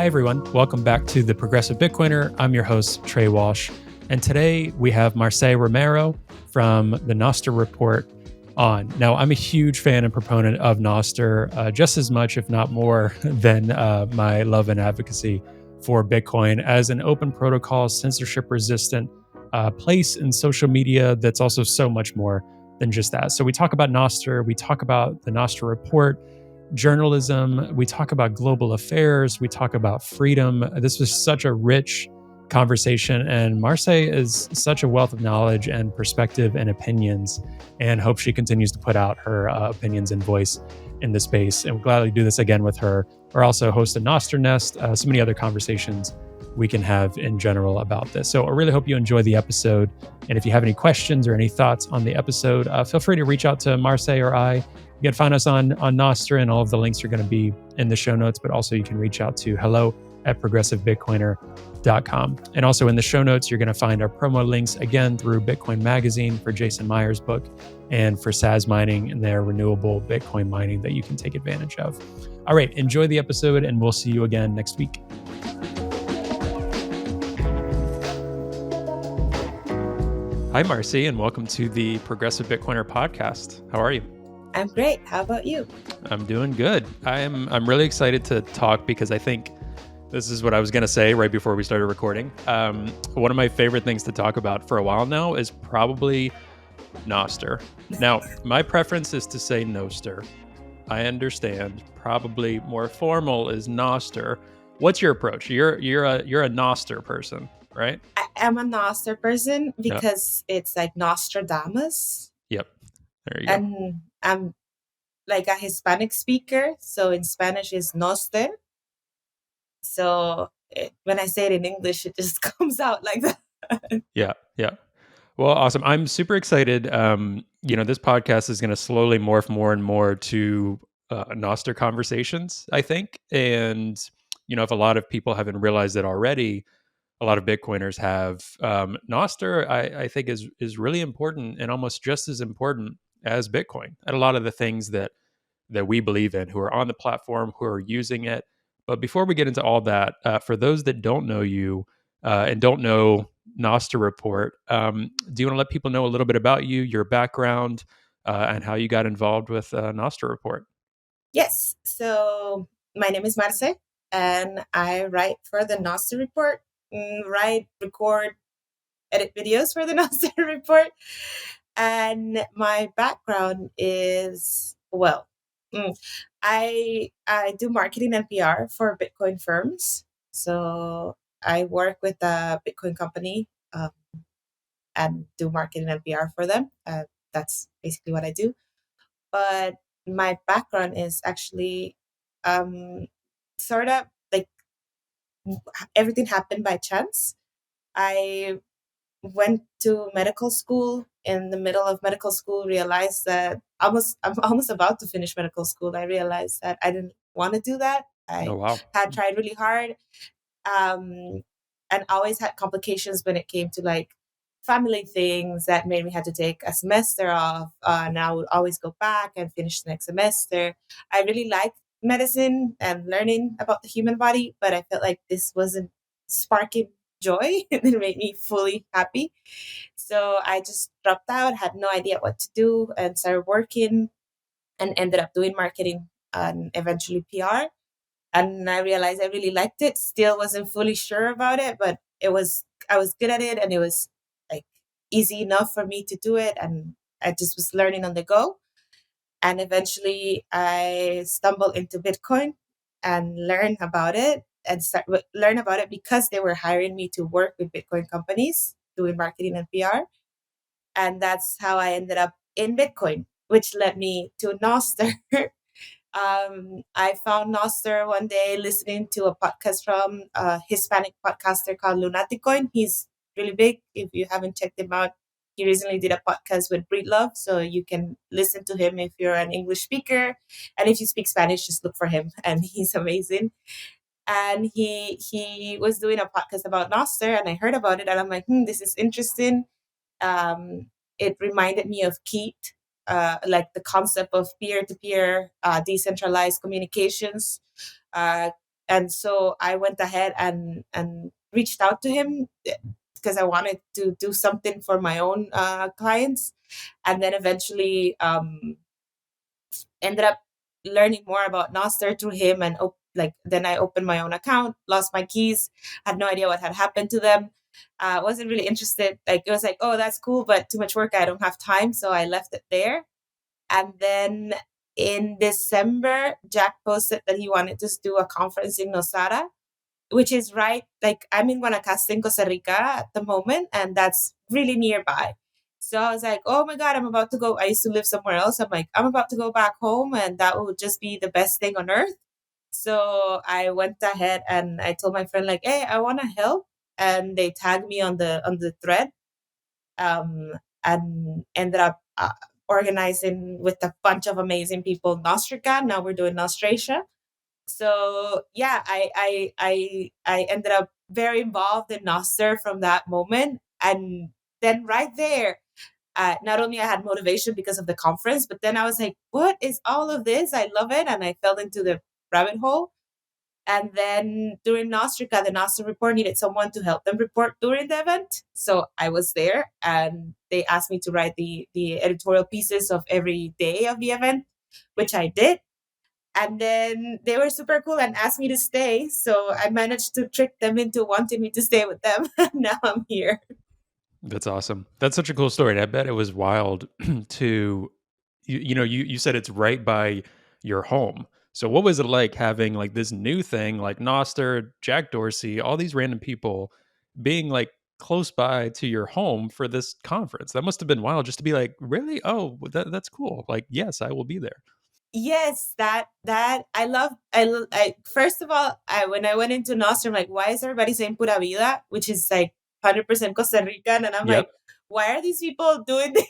Hi, everyone. Welcome back to The Progressive Bitcoiner. I'm your host, Trey Walsh. And today we have Marce Romero from the Nostr Report on. Now, I'm a huge fan and proponent of Nostr, just as much, if not more, than my love and advocacy for Bitcoin as an open protocol, censorship-resistant place in social media that's also so much more than just that. So we talk about Nostr, we talk about the Nostr Report, journalism, we talk about global affairs, we talk about freedom. This was such a rich conversation, and Marce is such a wealth of knowledge and perspective and opinions, and hope she continues to put out her opinions and voice in the space. And we'll gladly do this again with her, or also host a Nostr Nest, so many other conversations we can have in general about this. So I really hope you enjoy the episode. And if you have any questions or any thoughts on the episode, feel free to reach out to Marce or I. You can find us on Nostr, and all of the links are going to be in the show notes, but also you can reach out to hello@progressivebitcoiner.com. And also in the show notes, you're going to find our promo links again through Bitcoin Magazine for Jason Meyer's book and for Sazmining and their renewable Bitcoin mining that you can take advantage of. All right, enjoy the episode, and we'll see you again next week. Hi, Marce, and welcome to the Progressive Bitcoiner podcast. How are you? I'm great. How about you? I'm doing good. I'm really excited to talk because I think this is what I was going to say right before we started recording. One of my favorite things to talk about for a while now is probably Nostr. Now, my preference is to say Nostr. I understand. Probably more formal is Nostr. What's your approach? You're a Nostr person, right? I am a Nostr person because it's like Nostradamus. Yep. There you go. And I'm like a Hispanic speaker, so in Spanish is Nostr. So when I say it in English, it just comes out like that. Yeah. Well, awesome. I'm super excited. This podcast is going to slowly morph more and more to Nostr conversations, I think. And, if a lot of people haven't realized it already, a lot of Bitcoiners have. Nostr, I think, is really important and almost just as important as Bitcoin and a lot of the things that we believe in, who are on the platform, who are using it. But before we get into all that, for those that don't know you and don't know Nostr Report, do you want to let people know a little bit about you, your background, and how you got involved with Nostr Report? Yes. So my name is Marce, and I write for the Nostr Report, record, edit videos for the Nostr Report. And my background is, I do marketing and PR for Bitcoin firms. So I work with a Bitcoin company and do marketing and PR for them. That's basically what I do. But my background is actually sort of like everything happened by chance. I went to medical school. In the middle of medical school, realized that I'm almost about to finish medical school. I realized that I didn't want to do that. Oh, wow. Had tried really hard, and always had complications when it came to like family things that made me had to take a semester off. And I would always go back and finish the next semester. I really like medicine and learning about the human body, but I felt like this wasn't sparking joy that made me fully happy. So I just dropped out, had no idea what to do, and started working and ended up doing marketing and eventually PR. And I realized I really liked it. Still wasn't fully sure about it, but I was good at it, and it was like easy enough for me to do it. And I just was learning on the go. And eventually I stumbled into Bitcoin and learn about it learn about it because they were hiring me to work with Bitcoin companies doing marketing and PR. And that's how I ended up in Bitcoin, which led me to Nostr. I found Nostr one day listening to a podcast from a Hispanic podcaster called Lunaticoin. He's really big. If you haven't checked him out, he recently did a podcast with Breedlove, so you can listen to him if you're an English speaker. And if you speak Spanish, just look for him, and he's amazing. And he was doing a podcast about Nostr, and I heard about it, and I'm like, this is interesting. It reminded me of Keat, like the concept of peer-to-peer decentralized communications. And so I went ahead and reached out to him because I wanted to do something for my own clients. And then eventually ended up learning more about Nostr through him. And then I opened my own account, lost my keys, had no idea what had happened to them. Wasn't really interested. Like, it was like, oh, that's cool, but too much work. I don't have time. So I left it there. And then in December, Jack posted that he wanted to do a conference in Nosara, which is right, like I'm in Guanacaste in Costa Rica at the moment, and that's really nearby. So I was like, oh my God, I'm about to go. I used to live somewhere else. I'm like, I'm about to go back home, and that would just be the best thing on earth. So I went ahead and I told my friend, like, hey, I want to help. And they tagged me on the thread, and ended up organizing with a bunch of amazing people Nostrica. Now we're doing Nostratia. So yeah, I ended up very involved in Nostr from that moment. And then right there, not only I had motivation because of the conference, but then I was like, what is all of this? I love it. And I fell into the rabbit hole. And then during Nostrica, the Nostr Report needed someone to help them report during the event. So I was there, and they asked me to write the editorial pieces of every day of the event, which I did. And then they were super cool and asked me to stay. So I managed to trick them into wanting me to stay with them. Now I'm here. That's awesome. That's such a cool story. And I bet it was wild to you said it's right by your home. So what was it like having like this new thing like Noster, Jack Dorsey, all these random people being like close by to your home for this conference? That must have been wild just to be like, really? Oh, that's cool. Like, yes, I will be there. Yes, that I first of all, I when I went into Nostr, I'm like, why is everybody saying pura vida, which is like 100% Costa Rican? And I'm Yep. like, why are these people doing this?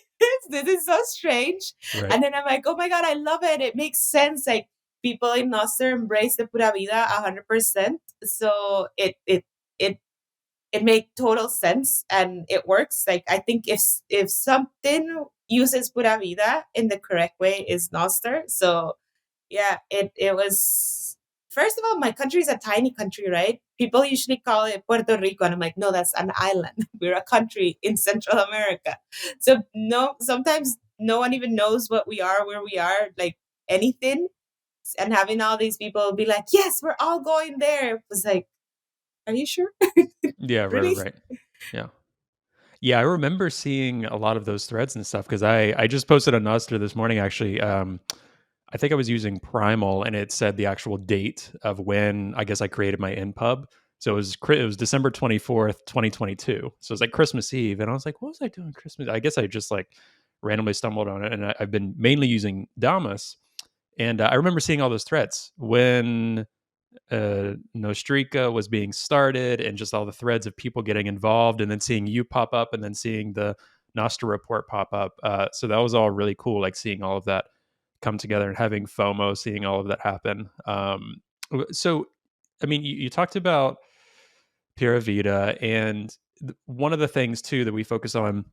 This is so strange. Right. And then I'm like, oh my God, I love it. It makes sense. Like, people in Nostr embrace the pura vida 100%. So it it made total sense and it works. Like, I think if something uses pura vida in the correct way is Nostr. So yeah, it was, first of all, my country is a tiny country, right? People usually call it Puerto Rico, and I'm like, no, that's an island. We're a country in Central America. So no, sometimes no one even knows what we are, where we are, like anything. And having all these people be like, yes, we're all going there, it was like, are you sure? Yeah, right, Really? right. Yeah. Yeah, I remember seeing a lot of those threads and stuff because I just posted on Nostr this morning actually. I think I was using Primal and it said the actual date of when I guess I created my inpub. So it was December 24th, 2022. So it was like Christmas Eve, and I was like, what was I doing Christmas? I guess I just like randomly stumbled on it, and I've been mainly using Damus. And I remember seeing all those threads when Nostrika was being started and just all the threads of people getting involved and then seeing you pop up and then seeing the Nostr report pop up. So that was all really cool, like seeing all of that come together and having FOMO, seeing all of that happen. So, I mean, you talked about Pura Vida, and one of the things too that we focus on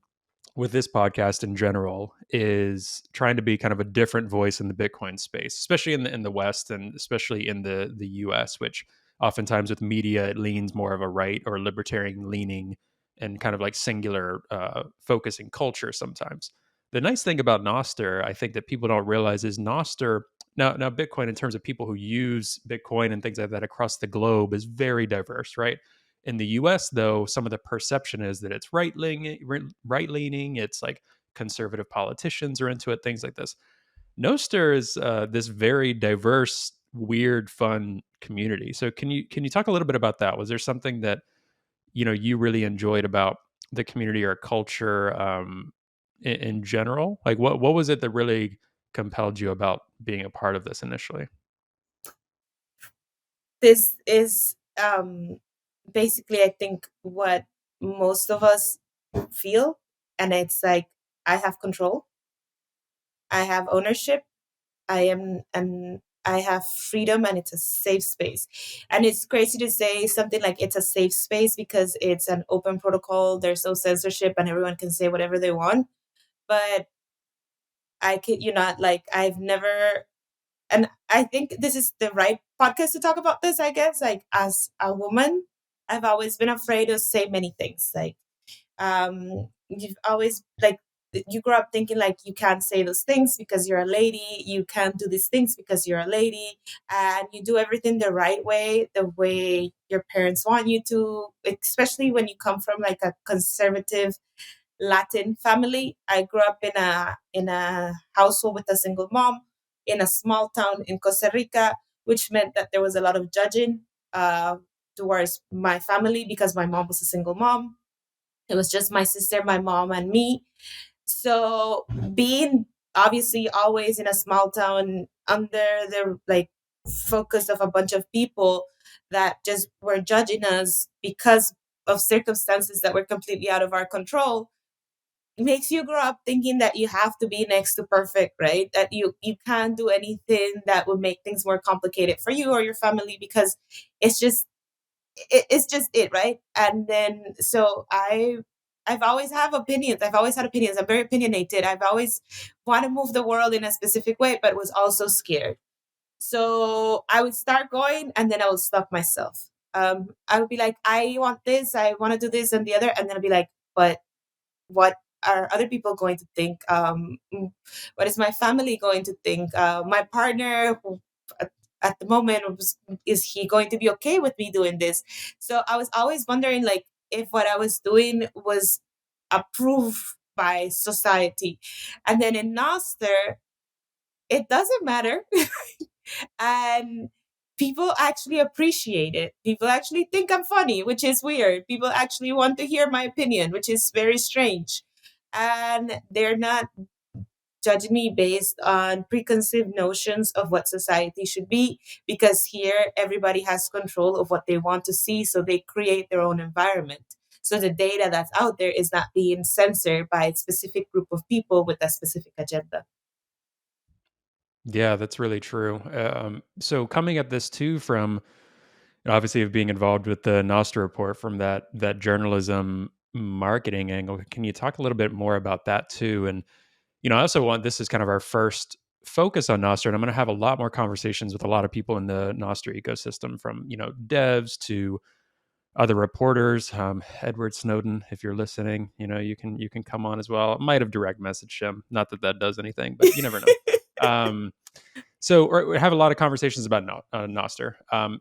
with this podcast in general is trying to be kind of a different voice in the Bitcoin space, especially in the West and especially in the US, which oftentimes with media it leans more of a right or libertarian leaning and kind of like singular focusing culture sometimes. The nice thing about Nostr, I think that people don't realize is Nostr now Bitcoin in terms of people who use Bitcoin and things like that across the globe is very diverse, right? In the US, though, some of the perception is that it's right leaning. It's like conservative politicians are into it, things like this. Nostr is this very diverse, weird, fun community. So can you talk a little bit about that? Was there something that you really enjoyed about the community or culture in general? Like what was it that really compelled you about being a part of this initially? This is basically, I think, what most of us feel. And it's like, I have control, I have ownership, and I have freedom, and it's a safe space. And it's crazy to say something like it's a safe space because it's an open protocol, there's no censorship, and everyone can say whatever they want. But I kid you not, like, I've never, and I think this is the right podcast to talk about this, I guess. Like, as a woman, I've always been afraid to say many things. Like, you've always, like, you grew up thinking like you can't say those things because you're a lady, you can't do these things because you're a lady, and you do everything the way your parents want you to, especially when you come from like a conservative Latin family. I grew up in a household with a single mom in a small town in Costa Rica, which meant that there was a lot of judging uh, towards my family because my mom was a single mom. It was just my sister, my mom, and me. So being obviously always in a small town under the like focus of a bunch of people that just were judging us because of circumstances that were completely out of our control, makes you grow up thinking that you have to be next to perfect, right? That you can't do anything that would make things more complicated for you or your family because it's just it's just it, right? And then so I've always have opinions. I've always had opinions. I'm very opinionated. I've always want to move the world in a specific way, but was also scared. So I would start going and then I would stop myself. I would be like, I want this, I want to do this and the other, and then I'd be like, but what are other people going to think? What is my family going to think? My partner, who at the moment, is he going to be okay with me doing this? So I was always wondering, like, if what I was doing was approved by society. And then in Nostr, it doesn't matter. And people actually appreciate it. People actually think I'm funny, which is weird. People actually want to hear my opinion, which is very strange. And they're not judging me based on preconceived notions of what society should be, because here everybody has control of what they want to see, so they create their own environment. So the data that's out there is not being censored by a specific group of people with a specific agenda. Yeah, that's really true. So coming at this too from obviously of being involved with the Nostr report from that journalism marketing angle, can you talk a little bit more about that too? And I also want this is kind of our first focus on Nostr, and I'm going to have a lot more conversations with a lot of people in the Nostr ecosystem, from devs to other reporters. Edward Snowden, if you're listening, you can come on as well. I might have direct messaged him. Not that that does anything, but you never know. Um, so we have a lot of conversations about Nostr.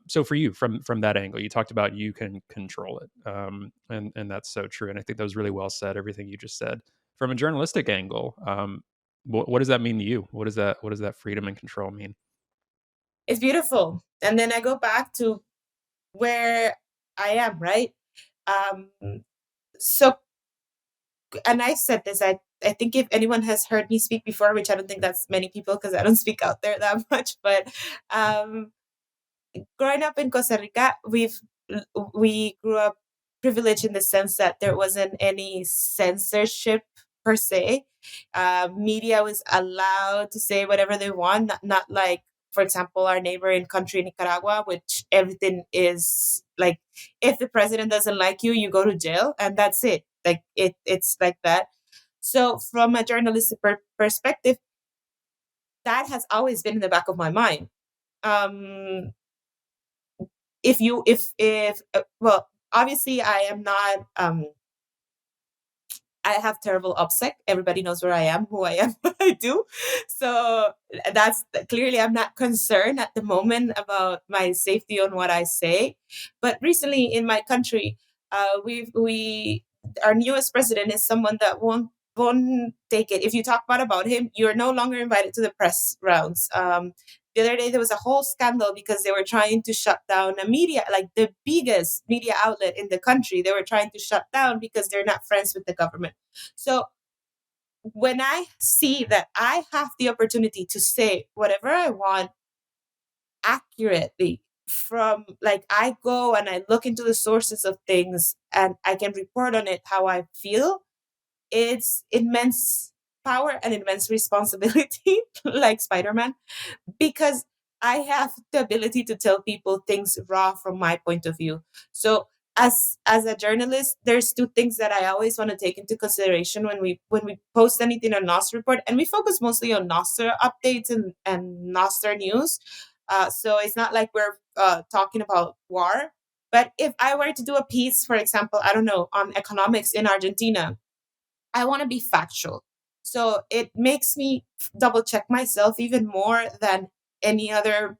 So for you, from that angle, you talked about you can control it, and that's so true. And I think that was really well said. Everything you just said from a journalistic angle. What does that mean to you? What does that freedom and control mean? It's beautiful. And then I go back to where I am, right? Um, so, and I said this, I think if anyone has heard me speak before, which I don't think that's many people because I don't speak out there that much, but um, growing up in Costa Rica, we grew up privileged in the sense that there wasn't any censorship per se. Media was allowed to say whatever they want, not like, for example, our neighboring country, Nicaragua, which everything is like, if the president doesn't like you, you go to jail, and that's it. Like it's like that. So, from a journalistic perspective, that has always been in the back of my mind. Um, if well, obviously I am not I have terrible OPSEC. Everybody knows where I am, who I am, what I do. So that's clearly, I'm not concerned at the moment about my safety on what I say. But recently in my country, we our newest president is someone that won't take it. If you talk bad about him, you're no longer invited to the press rounds. The other day there was a whole scandal because they were trying to shut down a media, like the biggest media outlet in the country. They were trying to shut down because they're not friends with the government. So when I see that I have the opportunity to say whatever I want accurately, from like, I go and I look into the sources of things and I can report on it how I feel, it's immense power and immense responsibility, like Spider-Man, because I have the ability to tell people things raw from my point of view. So as a journalist, there's two things that I always want to take into consideration when we post anything on Nostr Report, and we focus mostly on Nostr updates and Nostr news. So it's not like we're talking about war. But if I were to do a piece, for example, I don't know, on economics in Argentina, I want to be factual. So it makes me double check myself even more than any other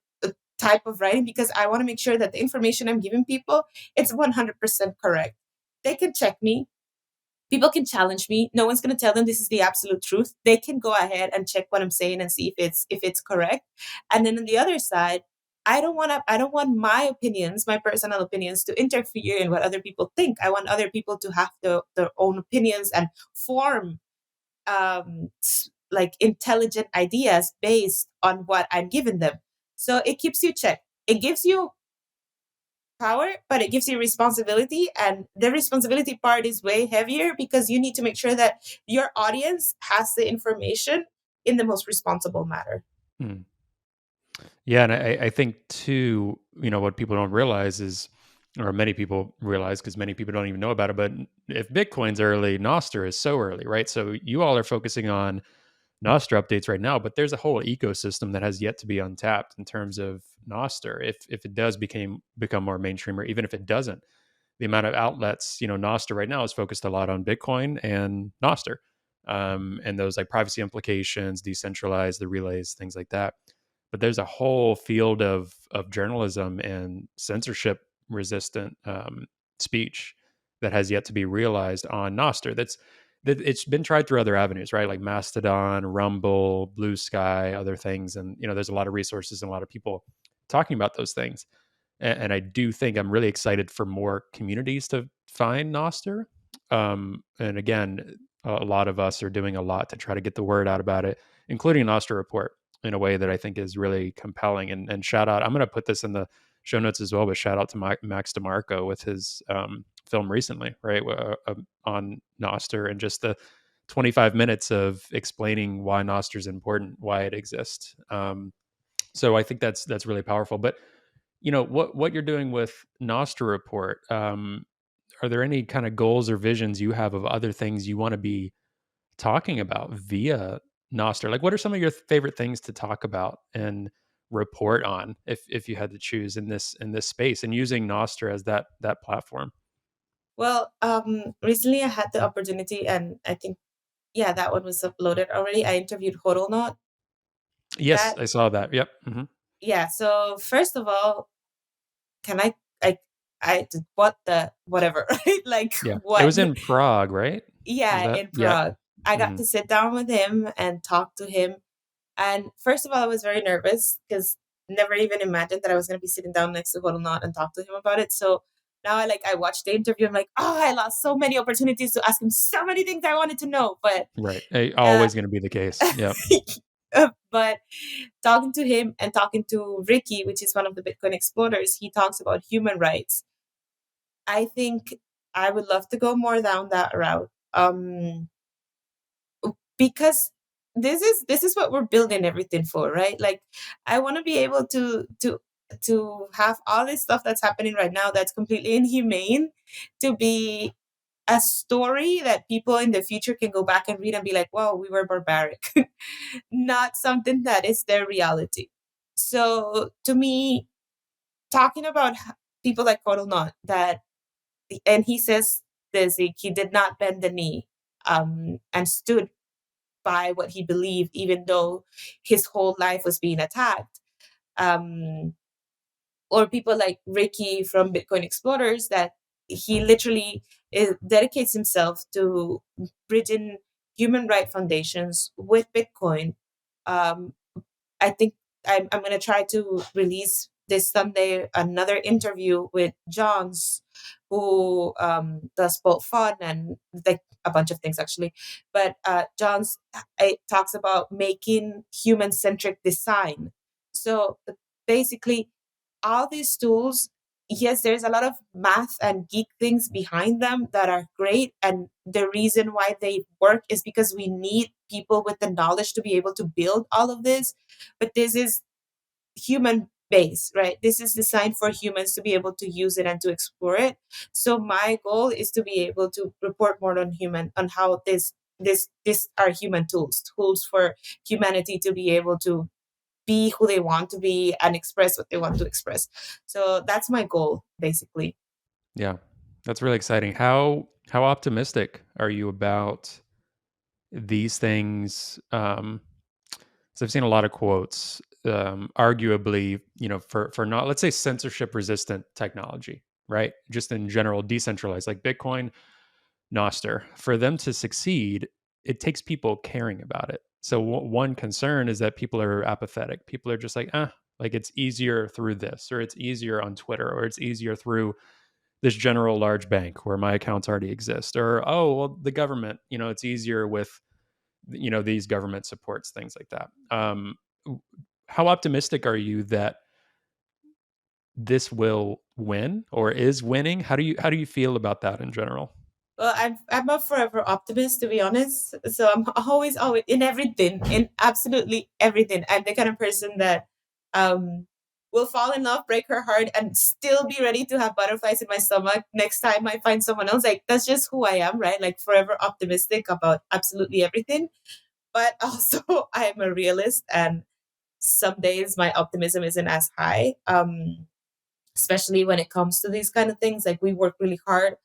type of writing, because I want to make sure that the information I'm giving people, it's 100% correct. They can check me. People can challenge me. No one's going to tell them this is the absolute truth. They can go ahead and check what I'm saying and see if it's correct. And then on the other side, I don't want my opinions, my personal opinions, to interfere in what other people think. I want other people to have their own opinions and form like intelligent ideas based on what I'm giving them. So it keeps you checked. It gives you power, but it gives you responsibility. And the responsibility part is way heavier, because you need to make sure that your audience has the information in the most responsible manner. Hmm. Yeah, and I think too, what people don't realize is, or many people realize, because many people don't even know about it, but if Bitcoin's early, Nostr is so early, right? So you all are focusing on Nostr updates right now, but there's a whole ecosystem that has yet to be untapped in terms of Nostr. If it does become more mainstream, or even if it doesn't, the amount of outlets, Nostr right now is focused a lot on Bitcoin and Nostr, and those like privacy implications, decentralized, the relays, things like that. But there's a whole field of journalism and censorship resistant speech that has yet to be realized on Nostr. That it's been tried through other avenues, right? Like Mastodon, Rumble, Blue Sky, other things, and there's a lot of resources and a lot of people talking about those things. And I do think I'm really excited for more communities to find Nostr. And again, a lot of us are doing a lot to try to get the word out about it, including Nostr Report, in a way that I think is really compelling. And shout out, I'm going to put this in the show notes as well, but shout out to Max DeMarco with his film recently, right, on Nostr, and just the 25 minutes of explaining why Nostr is important, why it exists. So I think that's really powerful. But what you're doing with Nostr Report, are there any kind of goals or visions you have of other things you want to be talking about via Nostr? Like, what are some of your favorite things to talk about and report on, if you had to choose in this space, and using Nostr as that platform? Well, recently I had the opportunity, and I think, yeah, that one was uploaded already. I interviewed Hodlnaut. Yes, That, I saw that. Yep. Hmm. yeah. So first of all, can I, what the, whatever, right? Like Yeah, it what? was in Prague, right? Was Yeah, that? in Yep. Prague. I got Hmm. to sit down with him and talk to him. And first of all, I was very nervous, because never even imagined that I was going to be sitting down next to Hodlnaut and talk to him about it. So now I watched the interview. I'm like, oh, I lost so many opportunities to ask him so many things I wanted to know. But Right. uh, Always going to be the case. Yep. but talking to him and talking to Ricky, which is one of the Bitcoin explorers, he talks about human rights. I think I would love to go more down that route. Because this is what we're building everything for, right? Like, I want to be able to have all this stuff that's happening right now that's completely inhumane, to be a story that people in the future can go back and read and be like, "Wow, we were barbaric," not something that is their reality. So to me, talking about people like Not that, and he says this, he did not bend the knee, and stood by what he believed, even though his whole life was being attacked. Um, or people like Ricky from Bitcoin Explorers, that he literally dedicates himself to bridging human right foundations with Bitcoin. Um, I think I'm going to try to release this Sunday another interview with Johns, who does both fun and like a bunch of things actually. But Johns, it talks about making human centric design. So basically, all these tools, yes, there's a lot of math and geek things behind them that are great. And the reason why they work is because we need people with the knowledge to be able to build all of this. But this is human based, right? This is designed for humans to be able to use it and to explore it. So my goal is to be able to report more on how this are human tools for humanity to be able to be who they want to be and express what they want to express. So that's my goal, basically. Yeah, that's really exciting. How optimistic are you about these things? So I've seen a lot of quotes, arguably, for not, let's say, censorship resistant technology, right? Just in general, decentralized, like Bitcoin, Nostr, for them to succeed, it takes people caring about it. So one concern is that people are apathetic. People are just like, like it's easier through this, or it's easier on Twitter, or it's easier through this general large bank where my accounts already exist, or well, the government, it's easier with these government supports, things like that. How optimistic are you that this will win or is winning? How do you feel about that in general? Well, I'm a forever optimist, to be honest. So I'm always in everything, in absolutely everything. I'm the kind of person that um will fall in love, break her heart, and still be ready to have butterflies in my stomach next time I find someone else. Like that's just who I am, right? Like forever optimistic about absolutely everything. But also I'm a realist, and some days my optimism isn't as high. Especially when it comes to these kind of things. Like we work really hard,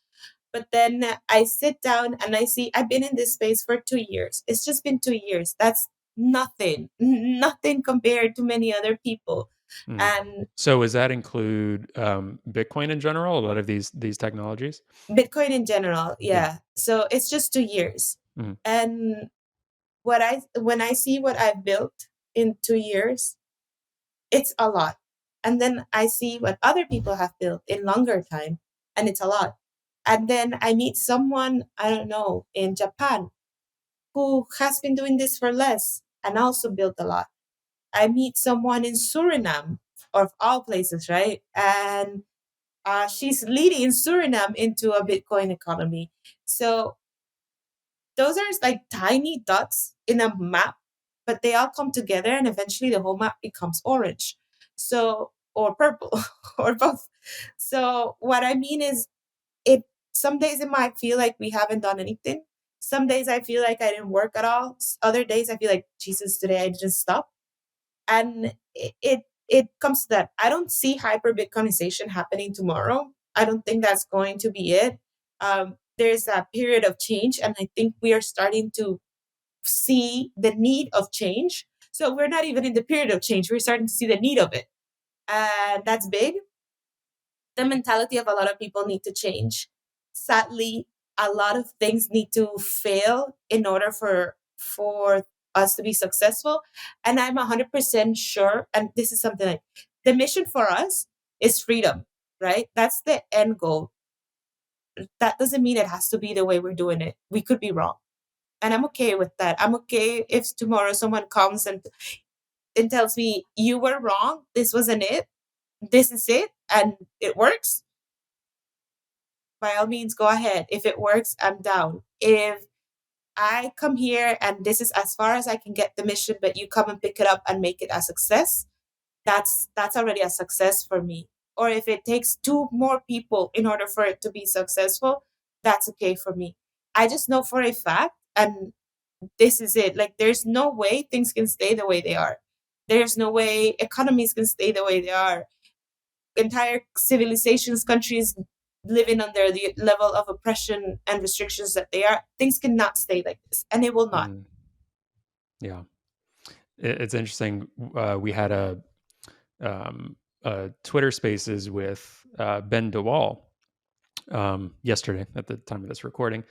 but then I sit down and I see I've been in this space for 2 years. It's just been 2 years. That's nothing, nothing compared to many other people. Mm. And So does that include Bitcoin in general? A lot of these technologies. Bitcoin in general, Yeah. yeah. So it's just 2 years. Mhm. And when I see what I've built in 2 years, it's a lot. And then I see what other people have built in longer time, and it's a lot. And then I meet someone, I don't know, in Japan who has been doing this for less and also built a lot. I meet someone in Suriname, of all places, right? And she's leading Suriname into a Bitcoin economy. So those are like tiny dots in a map, but they all come together and eventually the whole map becomes orange. So, or purple, or both. So, what I mean is, it some days it might feel like we haven't done anything. Some days I feel like I didn't work at all. Other days I feel like, Jesus, today I didn't stop. And it comes to that. I don't see hyper Bitcoinization happening tomorrow. I don't think that's going to be it. There's a period of change, and I think we are starting to see the need of change. So we're not even in the period of change. We're starting to see the need of it, and that's big. The mentality of a lot of people need to change. Sadly, a lot of things need to fail in order for us to be successful. And I'm 100% sure, and this is something like the mission for us is freedom, right? That's the end goal. That doesn't mean it has to be the way we're doing it. We could be wrong. And I'm okay with that. I'm okay if tomorrow someone comes and tells me, you were wrong, this wasn't it, this is it, and it works. By all means, go ahead. If it works, I'm down. If I come here and this is as far as I can get the mission, but you come and pick it up and make it a success, that's already a success for me. Or if it takes two more people in order for it to be successful, that's okay for me. I just know for a fact, and this is it. Like, there's no way things can stay the way they are. There's no way economies can stay the way they are. Entire civilizations, countries living under the level of oppression and restrictions that they are, things cannot stay like this, and it will not. Mm. Yeah. It's interesting. We had a Twitter Spaces with Ben DeWall yesterday at the time of this recording.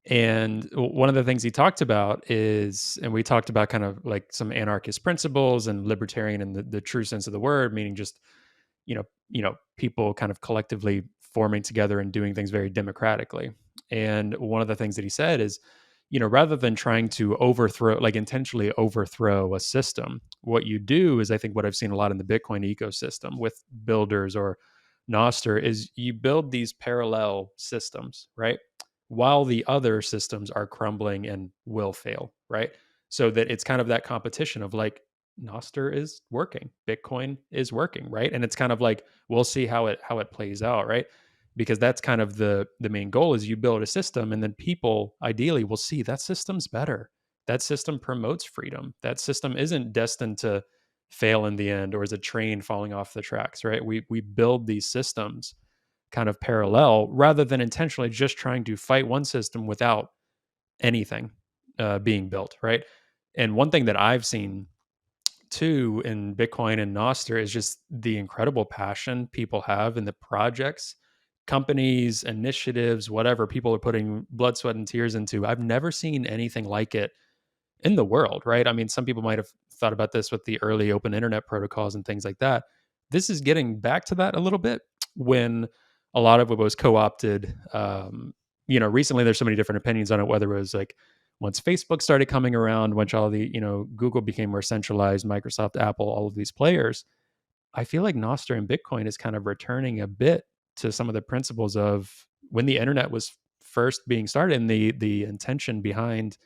And one of the things he talked about is, and we talked about kind of like some anarchist principles and libertarian in the true sense of the word, meaning just, people kind of collectively forming together and doing things very democratically. And one of the things that he said is, rather than trying to overthrow, like intentionally overthrow a system, what you do is, I think what I've seen a lot in the Bitcoin ecosystem with builders or Nostr is you build these parallel systems, right? While the other systems are crumbling and will fail, right? So that it's kind of that competition of like, Nostr is working, Bitcoin is working, right? And it's kind of like, we'll see how it plays out, right? Because that's kind of the main goal is you build a system, and then people ideally will see that system's better. That system promotes freedom. That system isn't destined to fail in the end, or is a train falling off the tracks, right? We build these systems kind of parallel rather than intentionally just trying to fight one system without anything being built, right? And one thing that I've seen too in Bitcoin and Nostr is just the incredible passion people have in the projects, companies, initiatives, whatever people are putting blood, sweat, and tears into. I've never seen anything like it in the world, right? I mean, some people might have thought about this with the early open internet protocols and things like that. This is getting back to that a little bit when a lot of it was co-opted. Recently there's so many different opinions on it, whether it was like once Facebook started coming around, once all the, Google became more centralized, Microsoft, Apple, all of these players. I feel like Nostr and Bitcoin is kind of returning a bit to some of the principles of when the internet was first being started and the intention behind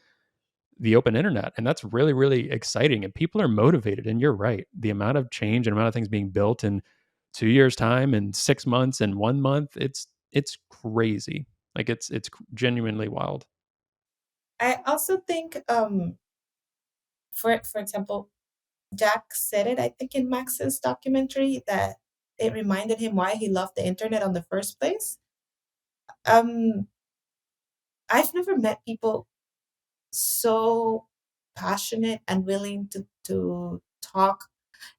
the open internet. And that's really, really exciting. And people are motivated. And you're right. The amount of change and amount of things being built in 2 years' time and 6 months and 1 month, it's crazy. Like it's genuinely wild. I also think, for example, Jack said it, I think, in Max's documentary that it reminded him why he loved the internet on the first place. Um, I've never met people so passionate and willing to talk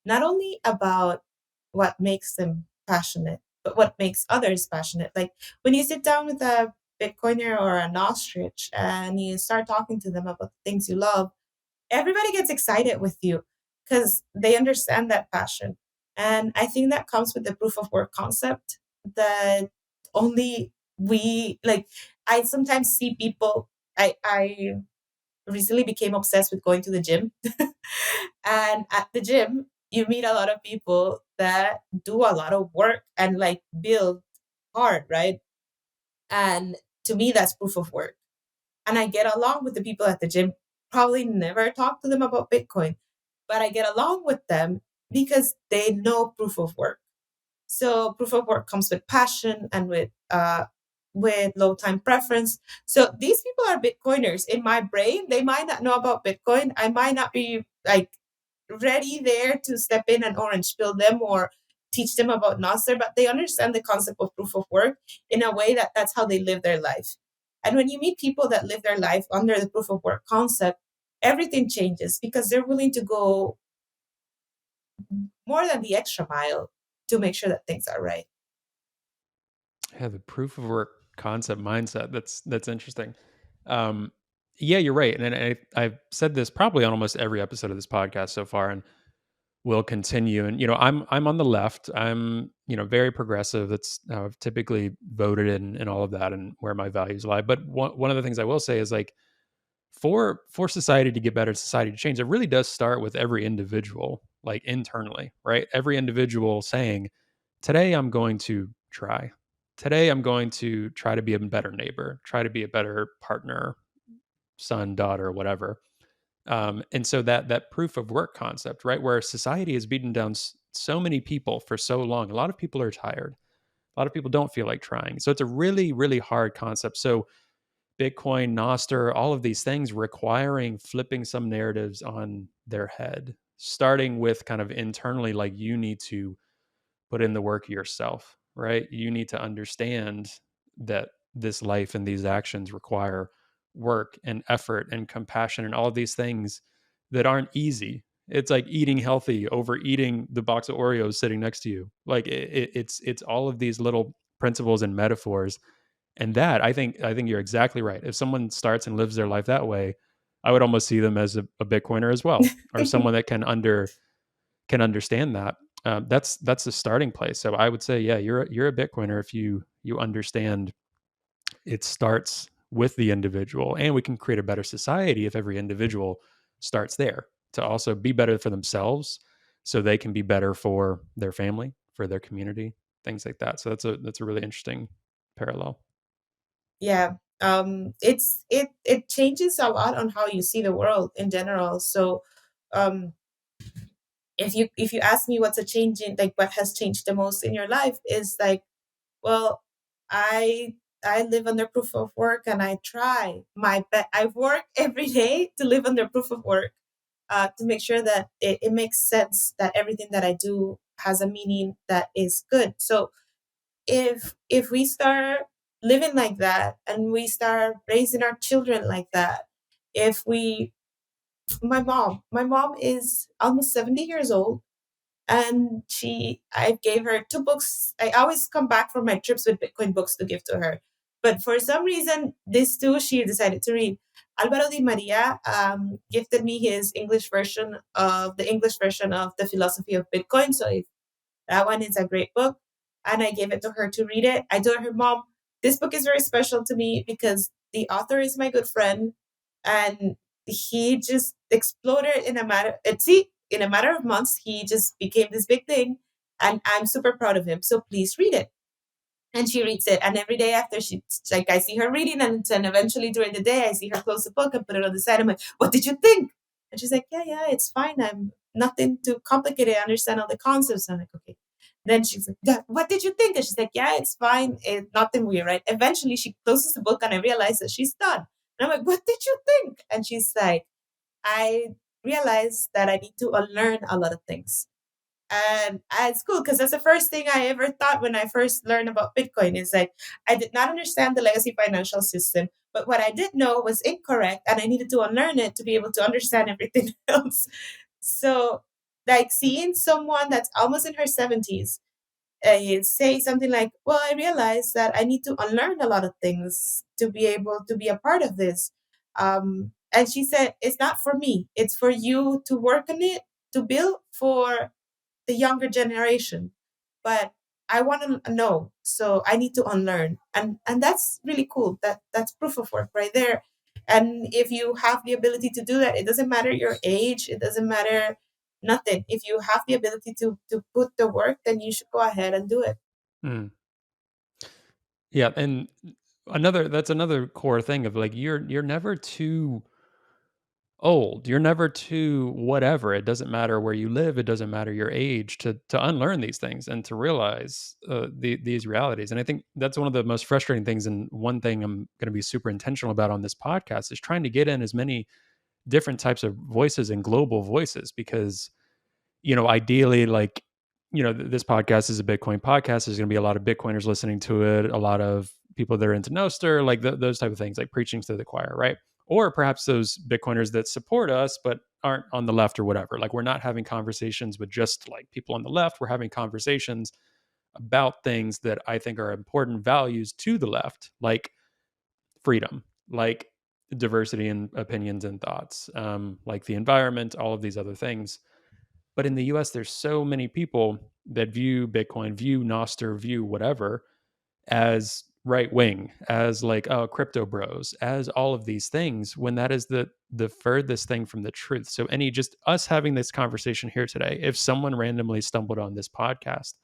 not only about what makes them passionate, but what makes others passionate. Like when you sit down with a Bitcoiner or an ostrich and you start talking to them about the things you love, everybody gets excited with you because they understand that passion. And I think that comes with the proof of work concept that only we like. I sometimes see people. I recently became obsessed with going to the gym. And at the gym, you meet a lot of people that do a lot of work and like build hard, right? And to me, that's proof of work. And I get along with the people at the gym. Probably never talk to them about Bitcoin, but I get along with them because they know proof of work. So proof of work comes with passion and with low time preference. So these people are Bitcoiners. In my brain, they might not know about Bitcoin. I might not be like ready there to step in and orange pill them or teach them about Nasser, but they understand the concept of proof of work in a way that that's how they live their life. And when you meet people that live their life under the proof of work concept, everything changes because they're willing to go more than the extra mile to make sure that things are right. Yeah, the proof of work concept mindset. That's interesting. Um, yeah, you're right. And I've said this probably on almost every episode of this podcast so far, and will continue. And I'm on the left. I'm very progressive. That's how I've typically voted and all of that, and where my values lie. But one of the things I will say is like for society to get better, society to change, it really does start with every individual, like internally, right? Every individual saying, today I'm going to try. Today I'm going to try to be a better neighbor, try to be a better partner, son, daughter, whatever. And so that proof of work concept, right, where society has beaten down so many people for so long, a lot of people are tired. A lot of people don't feel like trying. So it's a really, really hard concept. So Bitcoin, Nostr, all of these things requiring flipping some narratives on their head, starting with kind of internally, like you need to put in the work yourself, right? You need to understand that this life and these actions require work and effort and compassion and all of these things that aren't easy. It's like eating healthy over eating the box of Oreos sitting next to you. Like it's all of these little principles and metaphors. And that I think you're exactly right. If someone starts and lives their life that way, I would almost see them as a Bitcoiner as well, or someone that can understand that. That's the starting place. So I would say, yeah, you're a Bitcoiner if you understand it starts with the individual, and we can create a better society if every individual starts there to also be better for themselves, so they can be better for their family, for their community, things like that. So that's a really interesting parallel. Yeah. It changes a lot on how you see the world in general. So um if you ask me what's a change in like what has changed the most in your life is like, well, I I live under proof of work and I try my best. I work every day to live under proof of work. to make sure that it makes sense, that everything that I do has a meaning that is good. So if we start living like that and we start raising our children like that, if we my mom is almost 70 years old, and I gave her two books. I always come back from my trips with Bitcoin books to give to her, but for some reason these two she decided to read. Alvaro Di Maria gifted me his English version of the philosophy of Bitcoin. So if that one is a great book. And I gave it to her to read it. I told her, Mom, this book is very special to me because the author is my good friend. And he just exploded in a matter of months, he just became this big thing. And I'm super proud of him. So please read it. And she reads it. And every day after I see her reading, and then eventually during the day, I see her close the book and put it on the side. I'm like, what did you think? And she's like, yeah, it's fine. I'm nothing too complicated. I understand all the concepts. I'm like, okay. Then she's like, yeah, what did you think? And she's like, yeah, it's fine. It's nothing weird, right? Eventually she closes the book and I realize that she's done. And I'm like, what did you think? And she's like, I realized that I need to unlearn a lot of things. And it's cool because that's the first thing I ever thought when I first learned about Bitcoin. Is like I did not understand the legacy financial system, but what I did know was incorrect, and I needed to unlearn it to be able to understand everything else. So, like seeing someone that's almost in her 70s say something like, "Well, I realized that I need to unlearn a lot of things to be able to be a part of this." And she said, "It's not for me; it's for you to work on it, to build for the younger generation, but I want to know, so I need to unlearn." And that's really cool. That's proof of work right there. And if you have the ability to do that, it doesn't matter your age, it doesn't matter nothing. If you have the ability to put the work, then you should go ahead and do it. Mm. Yeah, and that's another core thing of like you're never too old. You're never too whatever. It doesn't matter where you live. It doesn't matter your age to unlearn these things and to realize these realities. And I think that's one of the most frustrating things. And one thing I'm going to be super intentional about on this podcast is trying to get in as many different types of voices and global voices because ideally, like, this podcast is a Bitcoin podcast. There's going to be a lot of Bitcoiners listening to it, a lot of people that are into Nostr, like those type of things, like preaching to the choir, right? Or perhaps those Bitcoiners that support us but aren't on the left or whatever. Like, we're not having conversations with just like people on the left. We're having conversations about things that I think are important values to the left, like freedom, like diversity in opinions and thoughts, like the environment, all of these other things. But in the US, there's so many people that view Bitcoin, view Nostr, view whatever as right wing, as like, oh, crypto bros, as all of these things, when that is the furthest thing from the truth. So any just us having this conversation here today, if someone randomly stumbled on this podcast,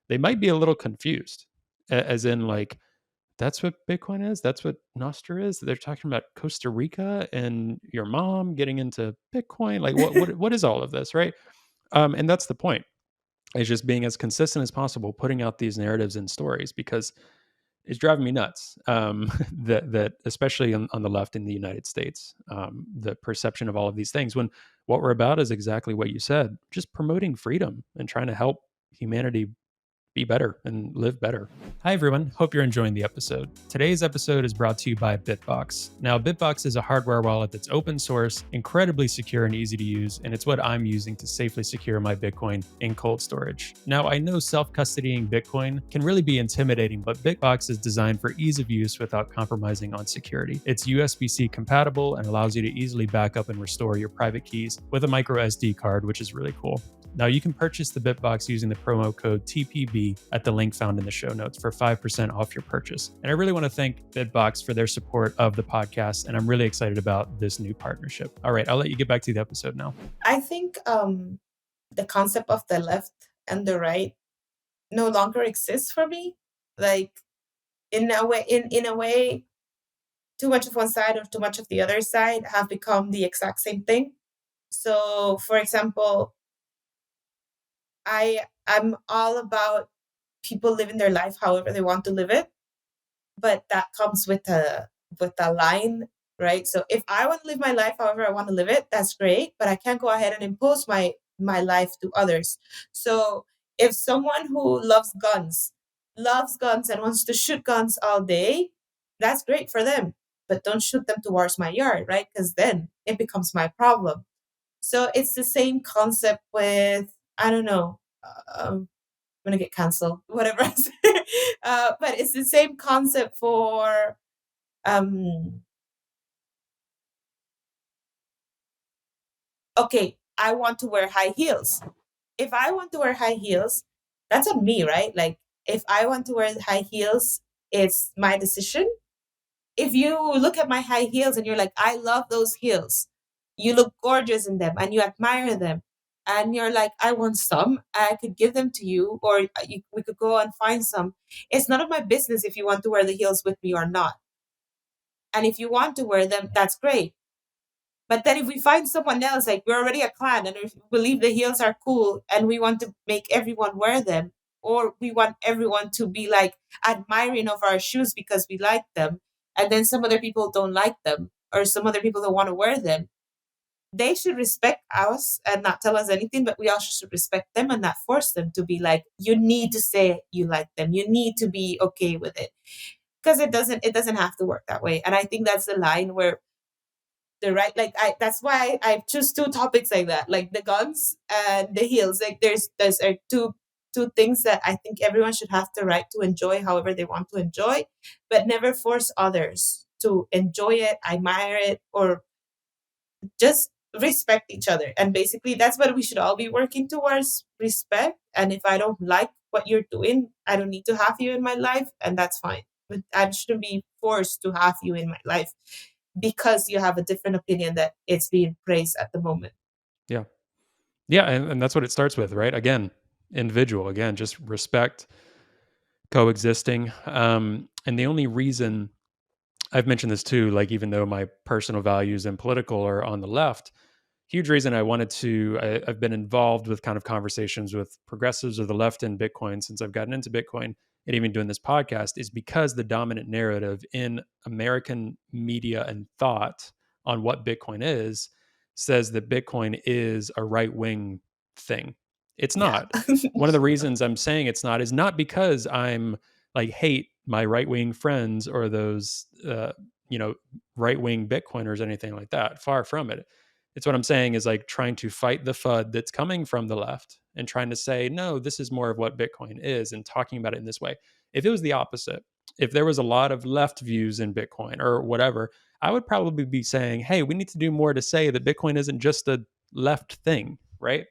they might be a little confused, as in like, that's what Bitcoin is. That's what Nostr is. They're talking about Costa Rica and your mom getting into Bitcoin. Like, what is all of this, right? And that's the point. Is just being as consistent as possible, putting out these narratives and stories because it's driving me nuts. That especially on the left in the United States, the perception of all of these things when what we're about is exactly what you said, just promoting freedom and trying to help humanity be better and live better. Hi, everyone. Hope you're enjoying the episode. Today's episode is brought to you by Bitbox. Now, Bitbox is a hardware wallet that's open source, incredibly secure and easy to use, and it's what I'm using to safely secure my Bitcoin in cold storage. Now, I know self-custodying Bitcoin can really be intimidating, but Bitbox is designed for ease of use without compromising on security. It's USB-C compatible and allows you to easily back up and restore your private keys with a micro SD card, which is really cool. Now, you can purchase the Bitbox using the promo code TPB at the link found in the show notes for 5% off your purchase. And I really want to thank Bitbox for their support of the podcast, and I'm really excited about this new partnership. All right, I'll let you get back to the episode now. I think the concept of the left and the right no longer exists for me. Like in a way, too much of one side or too much of the other side have become the exact same thing. So, for example, I'm all about people living their life however they want to live it, but that comes with a line. right? So if I want to live my life however I want to live it, that's great, but I can't go ahead and impose my life to others. So if someone who loves guns and wants to shoot guns all day, that's great for them, but don't shoot them towards my yard, right? Because then it becomes my problem. So it's the same concept with, I don't know, I'm gonna get canceled, whatever. But it's the same concept for um okay, I want to wear high heels. If I want to wear high heels, that's on me, right? Like if I want to wear high heels, it's my decision. If you look at my high heels and you're like, I love those heels, you look gorgeous in them and you admire them, and you're like, I want some, I could give them to you, or we could go and find some. It's none of my business if you want to wear the heels with me or not. And if you want to wear them, that's great. But then if we find someone else, like we're already a clan and we believe the heels are cool and we want to make everyone wear them, or we want everyone to be like admiring of our shoes because we like them, and then some other people don't like them, or some other people don't want to wear them, they should respect us and not tell us anything, but we also should respect them and not force them to be like, you need to say you like them. You need to be okay with it. Because it doesn't have to work that way. And I think that's the line where the right, like that's why I choose two topics like that, like the guns and the heels. Like there's are two things that I think everyone should have the right to enjoy however they want to enjoy, but never force others to enjoy it, admire it, or just respect each other. And basically that's what we should all be working towards, respect. And if I don't like what you're doing, I don't need to have you in my life, and that's fine. But I shouldn't be forced to have you in my life because you have a different opinion that it's being praised at the moment. Yeah. Yeah. And that's what it starts with, right? Again, individual, again, just respect, coexisting. And the only reason I've mentioned this too, like even though my personal values and political are on the left, huge reason I wanted to, I've been involved with kind of conversations with progressives of the left in Bitcoin since I've gotten into Bitcoin and even doing this podcast is because the dominant narrative in American media and thought on what Bitcoin is says that Bitcoin is a right wing thing. It's Yeah. not. One of the reasons I'm saying it's not is not because I'm like hate my right wing friends or those, you know, right wing Bitcoiners, anything like that. Far from it. It's what I'm saying is like trying to fight the FUD that's coming from the left and trying to say, no, this is more of what Bitcoin is and talking about it in this way. If it was the opposite, if there was a lot of left views in Bitcoin or whatever, I would probably be saying, hey, we need to do more to say that Bitcoin isn't just a left thing, right?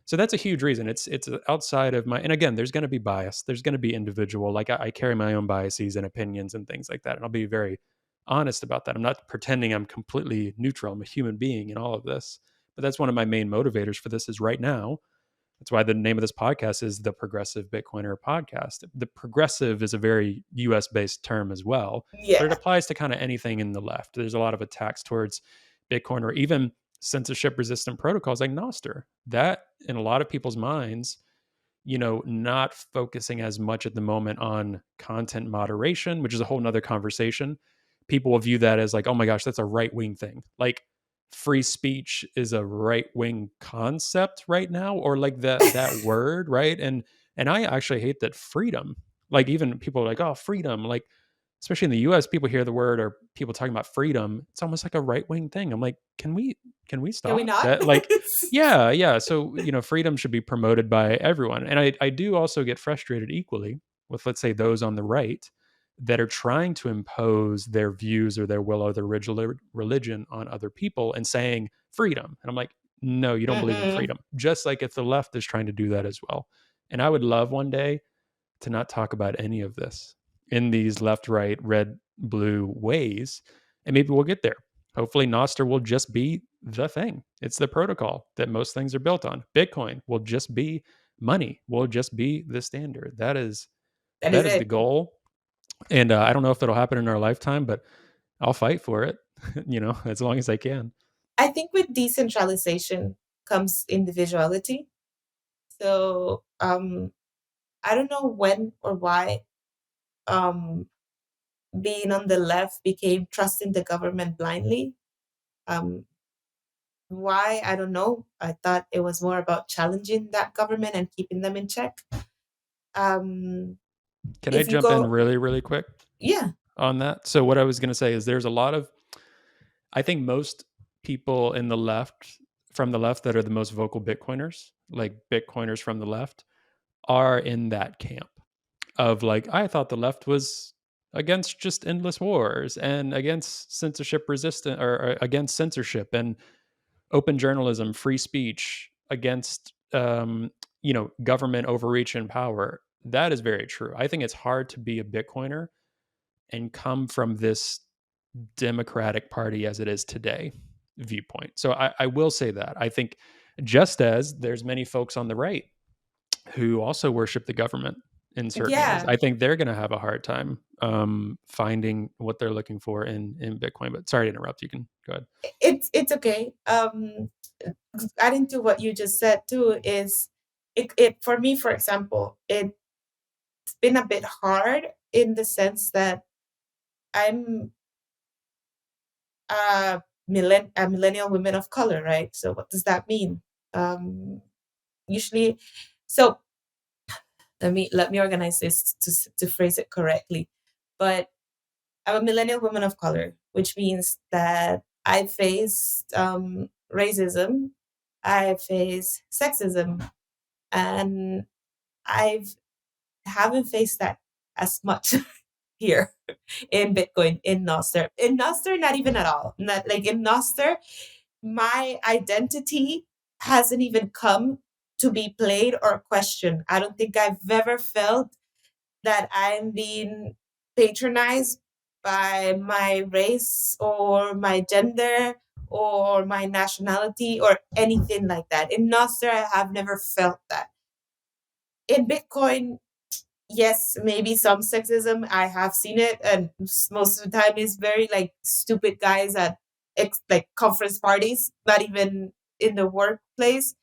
So that's a huge reason. It's outside of my, and again, there's going to be bias. There's going to be individual. Like I carry my own biases and opinions and things like that, and I'll be very honest about that. I'm not pretending I'm completely neutral. I'm a human being in all of this. But that's one of my main motivators for this is right now. That's why the name of this podcast is the Progressive Bitcoiner Podcast. The progressive is a very US based term as well, but it Yeah. applies to kind of anything in the left. There's a lot of attacks towards Bitcoin or even censorship resistant protocols like Nostr. That in a lot of people's minds, not focusing as much at the moment on content moderation, which is a whole nother conversation. People will view that as like, oh my gosh, that's a right wing thing. Like free speech is a right wing concept right now, or like that word, right? And I actually hate that freedom. Like even people are like, oh, freedom. Like especially in the US, people hear the word or people talking about freedom, it's almost like a right wing thing. I'm like, can we Can we stop not? that? Like, yeah, yeah. So, freedom should be promoted by everyone. And I do also get frustrated equally with, let's say, those on the right that are trying to impose their views or their will or their religion on other people and saying freedom. And I'm like, no, you don't believe in Mm-mm. freedom. Just like if the left is trying to do that as well. And I would love one day to not talk about any of this in these left, right, red, blue ways. And maybe we'll get there. Hopefully, Nostr will just be the thing. It's the protocol that most things are built on. Bitcoin will just be money, will just be the standard. That is That is that is the it. goal. And I don't know if it'll happen in our lifetime, but I'll fight for it, as long as I can. I think with decentralization comes individuality. So I don't know when or why um being on the left became trusting the government blindly. Um, why? I don't know. I thought it was more about challenging that government and keeping them in check. Um, Can I if you jump in go, really, really quick yeah, on that? So what I was going to say is there's a lot of, I think most people in the left, from the left that are the most vocal Bitcoiners, like Bitcoiners from the left, are in that camp of like, I thought the left was against just endless wars and against censorship resistant or against censorship and open journalism, free speech, against government overreach and power. That is very true. I think it's hard to be a Bitcoiner and come from this Democratic Party as it is today viewpoint. So I will say that. I think just as there's many folks on the right who also worship the government in certain ways, yeah, I think they're going to have a hard time finding what they're looking for in Bitcoin. But sorry to interrupt. You can go ahead. it's okay. Adding to what you just said too is it for me, for example, it's been a bit hard in the sense that I'm a millennial woman of color, right? So what does that mean? Um, usually, so let me organize this to phrase it correctly. But I'm a millennial woman of color, which means that I faced racism, I face sexism, and I haven't faced that as much here in Bitcoin, in Nostr. In Nostr, not even at all. Not like in Nostr, my identity hasn't even come to be played or questioned. I don't think I've ever felt that I'm being patronized by my race or my gender or my nationality or anything like that. In Nostr, I have never felt that. In Bitcoin, yes, maybe some sexism. I have seen it, and most of the time it's very like stupid guys at like conference parties, not even in the workplace.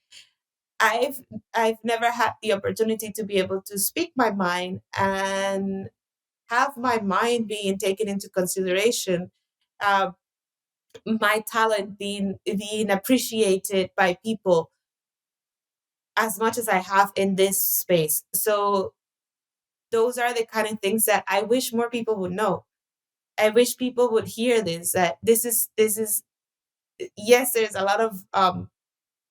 I've I've never had the opportunity to be able to speak my mind and have my mind being taken into consideration, uh, my talent being appreciated by people as much as I have in this space. So those are the kind of things that I wish more people would know. I wish people would hear this. That this is yes, there's a lot of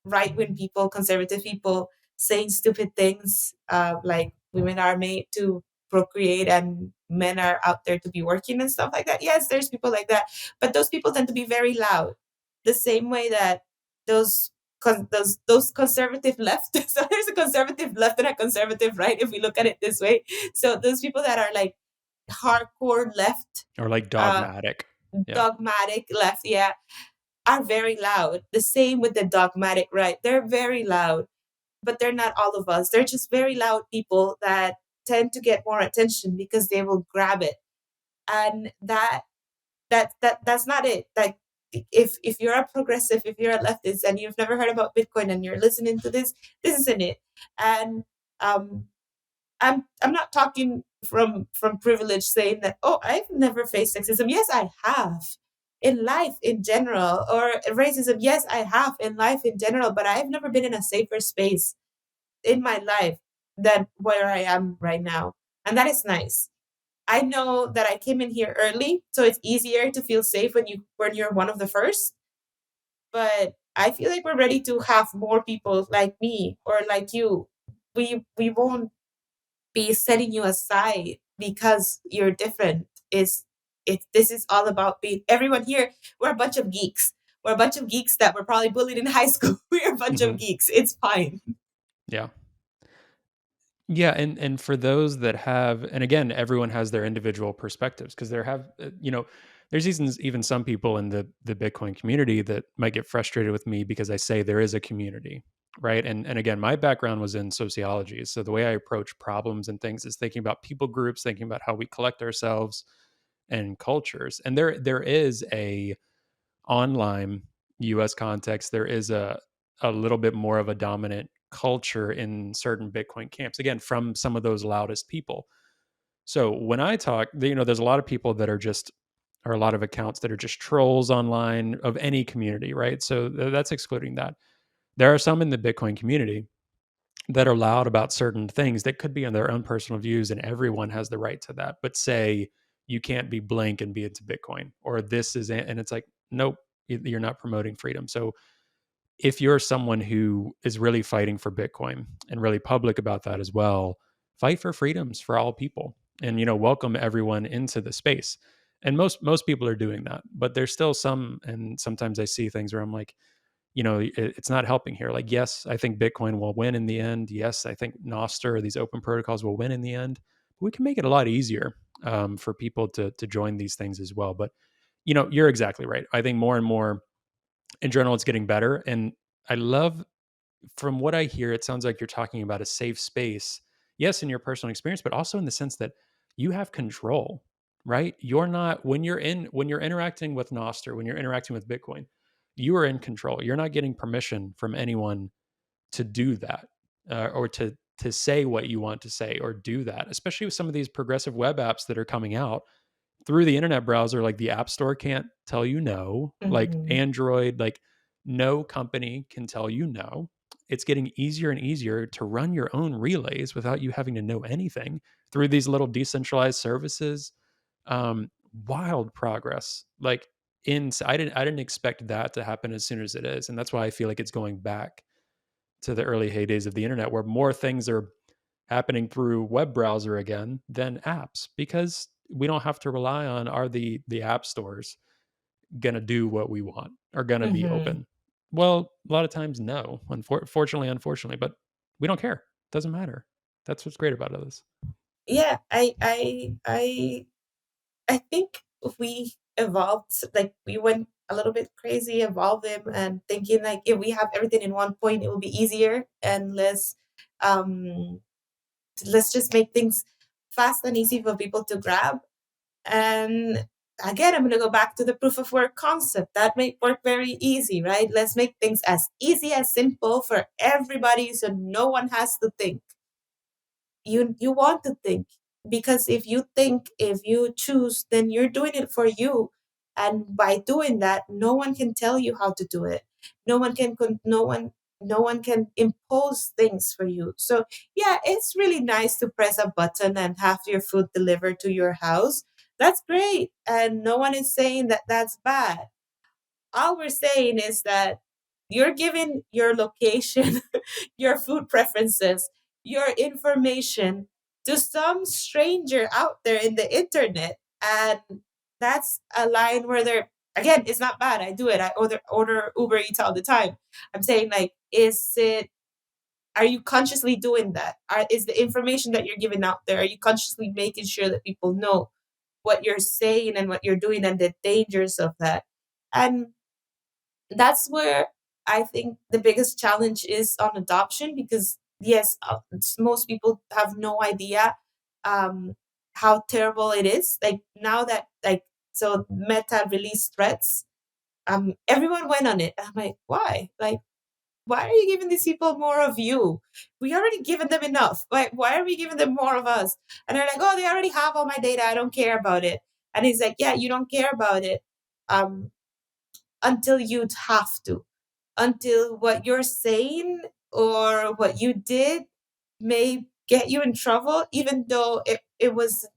right wing people, conservative people saying stupid things like women are made to procreate and men are out there to be working and stuff like that. Yes, there's people like that, but those people tend to be very loud, the same way that those those conservative left. So there's a conservative left and a conservative right, if we look at it this way. So those people that are like hardcore left, Or like uh, dogmatic. Yeah. dogmatic left, yeah, are very loud. The same with the dogmatic right. They're very loud, but they're not all of us. They're just very loud people that tend to get more attention because they will grab it. And that's not it. Like if you're a progressive, if you're a leftist and you've never heard about Bitcoin and you're listening to this isn't it. And um I'm not talking from privilege saying that, oh, I've never faced sexism. Yes, I have in life in general, or racism. Yes, I have in life in general, but I've never been in a safer space in my life than where I am right now. And that is nice. I know that I came in here early, so it's easier to feel safe when you're one of the first. But I feel like we're ready to have more people like me or like you. We won't be setting you aside because you're different. This is all about being everyone here. We're a bunch of geeks. We're a bunch of geeks that were probably bullied in high school. We're a bunch of Hmm. geeks. It's fine. Yeah. Yeah, and for those that have, and again, everyone has their individual perspectives because there have, there's even some people in the Bitcoin community that might get frustrated with me because I say there is a community, right? And again, my background was in sociology, so the way I approach problems and things is thinking about people groups, thinking about how we collect ourselves and cultures, and there is a online US context, there is a little bit more of a dominant culture in certain Bitcoin camps. Again, from some of those loudest people. So when I talk, there's a lot of people that are just, or a lot of accounts that are just trolls online of any community, right? So that's excluding that. There are some in the Bitcoin community that are loud about certain things that could be on their own personal views, and everyone has the right to that. But say you can't be blank and be into Bitcoin, or this is, and it's like, nope, you're not promoting freedom. So if you're someone who is really fighting for Bitcoin and really public about that as well, fight for freedoms for all people, and welcome everyone into the space. And most people are doing that, but there's still some, and sometimes I see things where I'm like, it's not helping here. Like, yes, I think Bitcoin will win in the end. Yes, I think Nostr, these open protocols, will win in the end. But we can make it a lot easier for people to join these things as well. But you're exactly right. I think more and more in general, it's getting better. And I love, from what I hear, it sounds like you're talking about a safe space. Yes, in your personal experience, but also in the sense that you have control, right? You're not, when you're interacting with Nostr, when you're interacting with Bitcoin, you are in control. You're not getting permission from anyone to do that, or to say what you want to say or do that. Especially with some of these progressive web apps that are coming out through the internet browser. Like, the App Store can't tell you no. Like Hmm. Android, like, no company can tell you no. It's getting easier and easier to run your own relays without you having to know anything through these little decentralized services. Wild progress. Like, I didn't expect that to happen as soon as it is, and that's why I feel like it's going back to the early heydays of the internet, where more things are happening through web browser again than apps, because we don't have to rely on, are the app stores going to do what we want, are going to be Hmm. open. Well, a lot of times, no, unfortunately, but we don't care. Doesn't matter. That's what's great about this. Yeah, I think we evolved, like we went a little bit crazy, evolving and thinking like if we have everything in one point, it will be easier and um let's just make things fast and easy for people to grab. And again, I'm going to go back to the proof of work concept. That may work very easy, right? Let's make things as easy as simple for everybody so no one has to think. You want to think, because if you think, if you choose, then you're doing it for you. And by doing that, no one can tell you how to do it. No one can impose things for you. So yeah, it's really nice to press a button and have your food delivered to your house. That's great, and no one is saying that that's bad. All we're saying is that you're giving your location, your food preferences, your information to some stranger out there in the internet. And that's a line where they're, again, it's not bad. I do it. I order Uber Eats all the time. I'm saying, like, are you consciously doing that? Is the information that you're giving out there, are you consciously making sure that people know what you're saying and what you're doing and the dangers of that? And that's where I think the biggest challenge is on adoption, because yes, most people have no idea um, how terrible it is. Like now that, like, so Meta released Threads, everyone went on it. I'm like, why? Like, why are you giving these people more of you? We already given them enough. Like, why are we giving them more of us? And they're like, oh, they already have all my data. I don't care about it. And he's like, yeah, you don't care about it um, until you have to, until what you're saying or what you did may get you in trouble, even though it was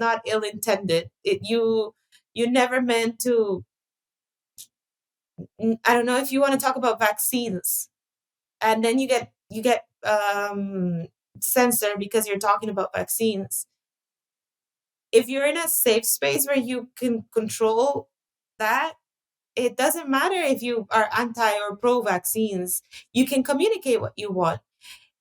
not ill intended. You never meant to. I don't know if you want to talk about vaccines, and then you get censored because you're talking about vaccines. If you're in a safe space where you can control that, it doesn't matter if you are anti or pro vaccines. You can communicate what you want.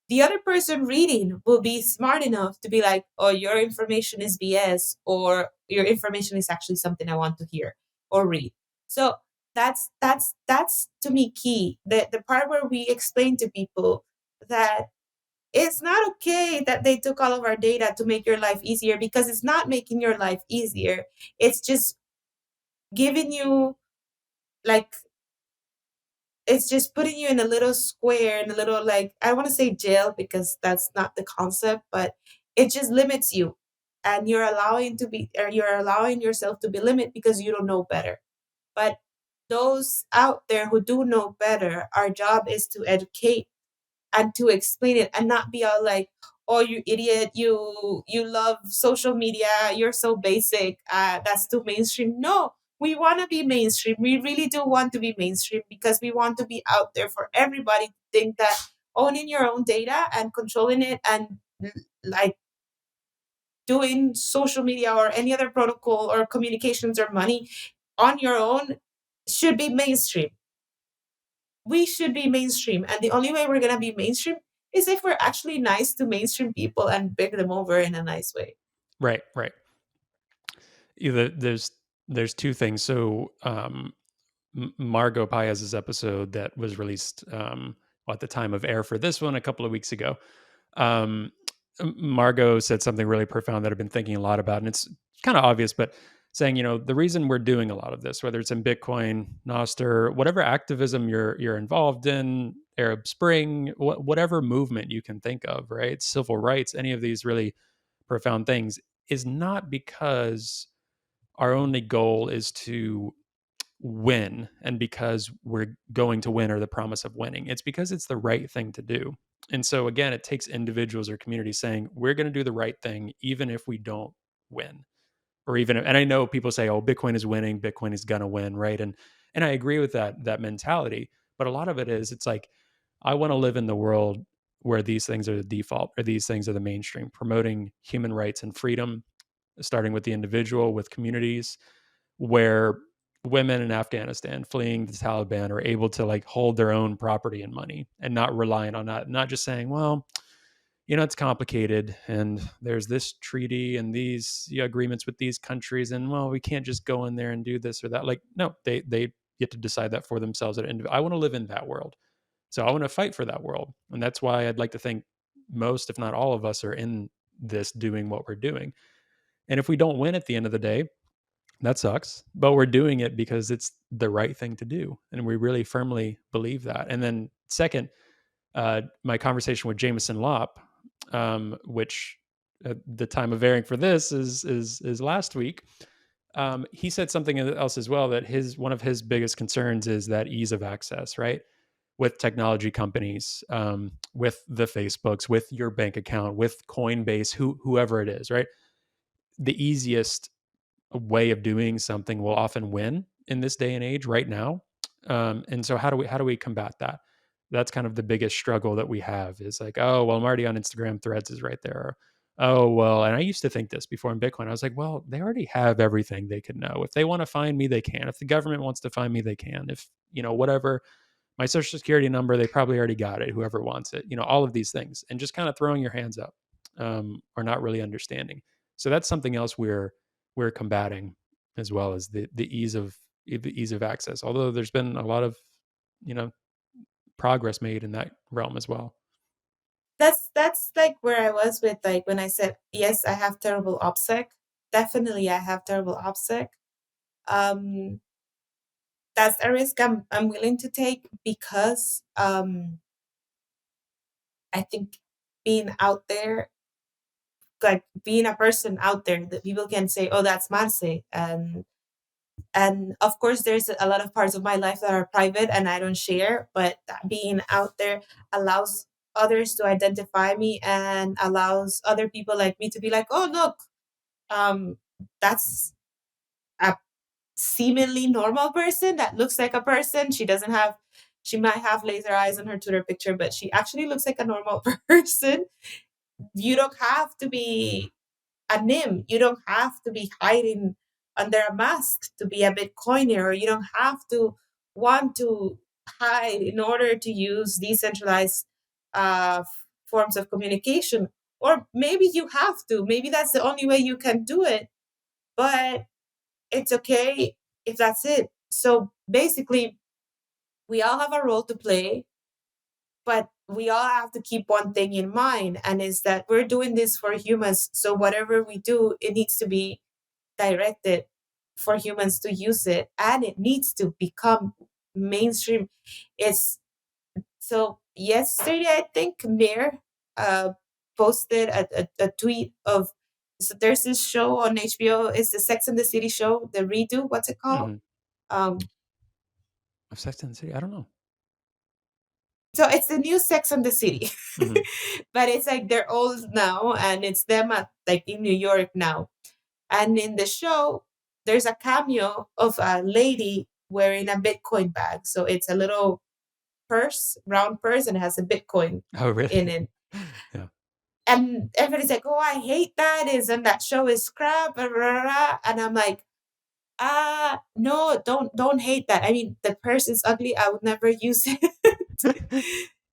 The other person reading will be smart enough to be like, oh, your information is BS, or your information is actually something I want to hear or read. So that's to me key. The part where we explain to people that it's not okay that they took all of our data to make your life easier, because it's not making your life easier. It's just giving you, like, it's just putting you in a little square, in a little, like, I want to say jail because that's not the concept, but it just limits you. and you're allowing yourself to be limited because you don't know better. But those out there who do know better, our job is to educate and to explain it and not be all like, oh, you idiot, you love social media, you're so basic, that's too mainstream. No, we want to be mainstream. We really do want to be mainstream because we want to be out there for everybody to think that owning your own data and controlling it and like doing social media or any other protocol or communications or money on your own should be mainstream. We should be mainstream. And the only way we're going to be mainstream is if we're actually nice to mainstream people and bring them over in a nice way. Right, right. Either there's two things. So Margot Paez's episode that was released at the time of air for this one a couple of weeks ago. Um, Margot said something really profound that I've been thinking a lot about, and it's kind of obvious, but saying, the reason we're doing a lot of this, whether it's in Bitcoin, Nostr, whatever activism you're involved in, Arab Spring, whatever movement you can think of, right? Civil rights, any of these really profound things, is not because our only goal is to win and because we're going to win or the promise of winning. It's because it's the right thing to do. And so again, it takes individuals or communities saying, we're going to do the right thing even if we don't win. Or even, and I know people say, oh, Bitcoin is winning, Bitcoin is going to win, right? And I agree with that mentality, but a lot of it is, it's like, I want to live in the world where these things are the default, or these things are the mainstream, promoting human rights and freedom, starting with the individual, with communities, where women in Afghanistan fleeing the Taliban are able to like hold their own property and money and not relying on that, not just saying, well, it's complicated and there's this treaty and these agreements with these countries, and well, we can't just go in there and do this or that. Like, no, they get to decide that for themselves. I want to live in that world, so I want to fight for that world, and that's why I'd like to think most, if not all of us, are in this doing what we're doing. And if we don't win at the end of the day, that sucks, but we're doing it because it's the right thing to do, and we really firmly believe that. And then second, my conversation with Jameson Lopp, which at the time of airing for this is last week. He said something else as well, that one of his biggest concerns is that ease of access, right? With technology companies, with the Facebooks, with your bank account, with Coinbase, whoever it is, right? The easiest way of doing something will often win in this day and age right now. And so how do we combat that? That's kind of the biggest struggle that we have, is like, oh, well, I'm already on Instagram, Threads is right there. Oh, well, and I used to think this before in Bitcoin. I was like, well, they already have everything they could know. If they want to find me, they can. If the government wants to find me, they can. If, whatever, my social security number, they probably already got it, whoever wants it, all of these things, and just kind of throwing your hands up, or not really understanding. So that's something else we're combating, as well as the ease of access. Although there's been a lot of, you know, progress made in that realm as well. That's like where I was with like when I said, yes, I have terrible OPSEC. Definitely I have terrible OPSEC. Um that's a risk I'm willing to take because I think being out there, like being a person out there that people can say, oh, that's Marce. And of course there's a lot of parts of my life that are private and I don't share, but that being out there allows others to identify me and allows other people like me to be like, oh look, um that's a seemingly normal person that looks like a person. She might have laser eyes on her Twitter picture, but she actually looks like a normal person. You don't have to be a nim. You don't have to be hiding under a mask to be a Bitcoiner, or you don't have to want to hide in order to use decentralized forms of communication. Or maybe you have to. Maybe that's the only way you can do it. But it's okay if that's it. So basically, we all have a role to play, but we all have to keep one thing in mind, and is that we're doing this for humans. So whatever we do, it needs to be directed for humans to use it, and it needs to become mainstream. It's so yesterday, I think Mir uh, posted a tweet of So there's this show on HBO. It's the Sex and the City show, the redo. What's it called? Mm-hmm. Um, Of Sex and the City? I don't know. so it's the new Sex and the City, Mm-hmm. but it's like they're old now, and it's them at like in New York now. And in the show, there's a cameo of a lady wearing a Bitcoin bag. So it's a little purse, round purse, and it has a Bitcoin Oh, in really? it. Yeah. And everybody's like, "Oh, I hate that! Isn't that show is crap?" Blah, blah, blah, blah. And I'm like, no, don't hate that. I mean, the purse is ugly. I would never use it.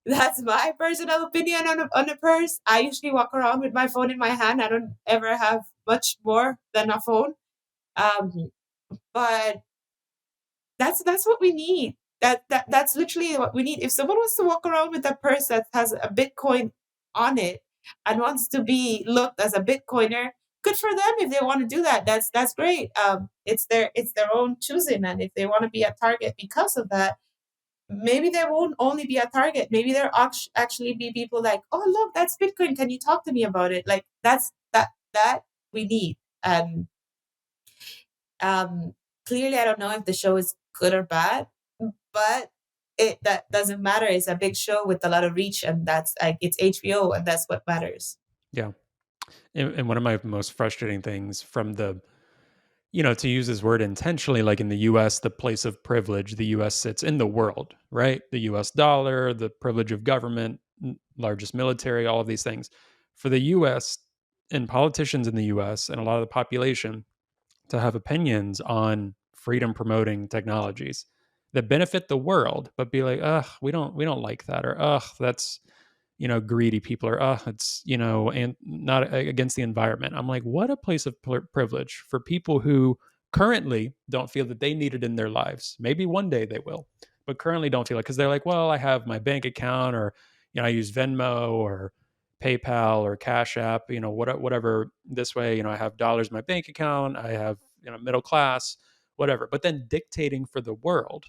That's my personal opinion on a purse. I usually walk around with my phone in my hand. I don't ever have much more than a phone. Um, but that's what we need. That's literally what we need. If someone wants to walk around with a purse that has a Bitcoin on it and wants to be looked as a Bitcoiner, good for them. If they want to do that, that's great. It's their own choosing, and if they want to be a target because of that, maybe they won't only be a target. Maybe there actually be people like, oh look, that's Bitcoin. Can you talk to me about it? Like that we need. Um, Clearly, I don't know if the show is good or bad, but that doesn't matter. It's a big show with a lot of reach, and that's like it's HBO, and that's what matters. Yeah. And one of my most frustrating things from the, to use this word intentionally, like in the US, the place of privilege, the US sits in the world, right? The US dollar, the privilege of government, largest military, all of these things. For the US and politicians in the US and a lot of the population to have opinions on freedom promoting technologies that benefit the world, but be like, ugh, we don't like that, or ugh, that's greedy people, or it's and not against the environment. I'm like, what a place of privilege for people who currently don't feel that they need it in their lives. Maybe one day they will, but currently don't feel it because they're like, well, I have my bank account, or I use Venmo or PayPal or Cash App, whatever. This way, I have dollars in my bank account. I have middle class, whatever. But then dictating for the world,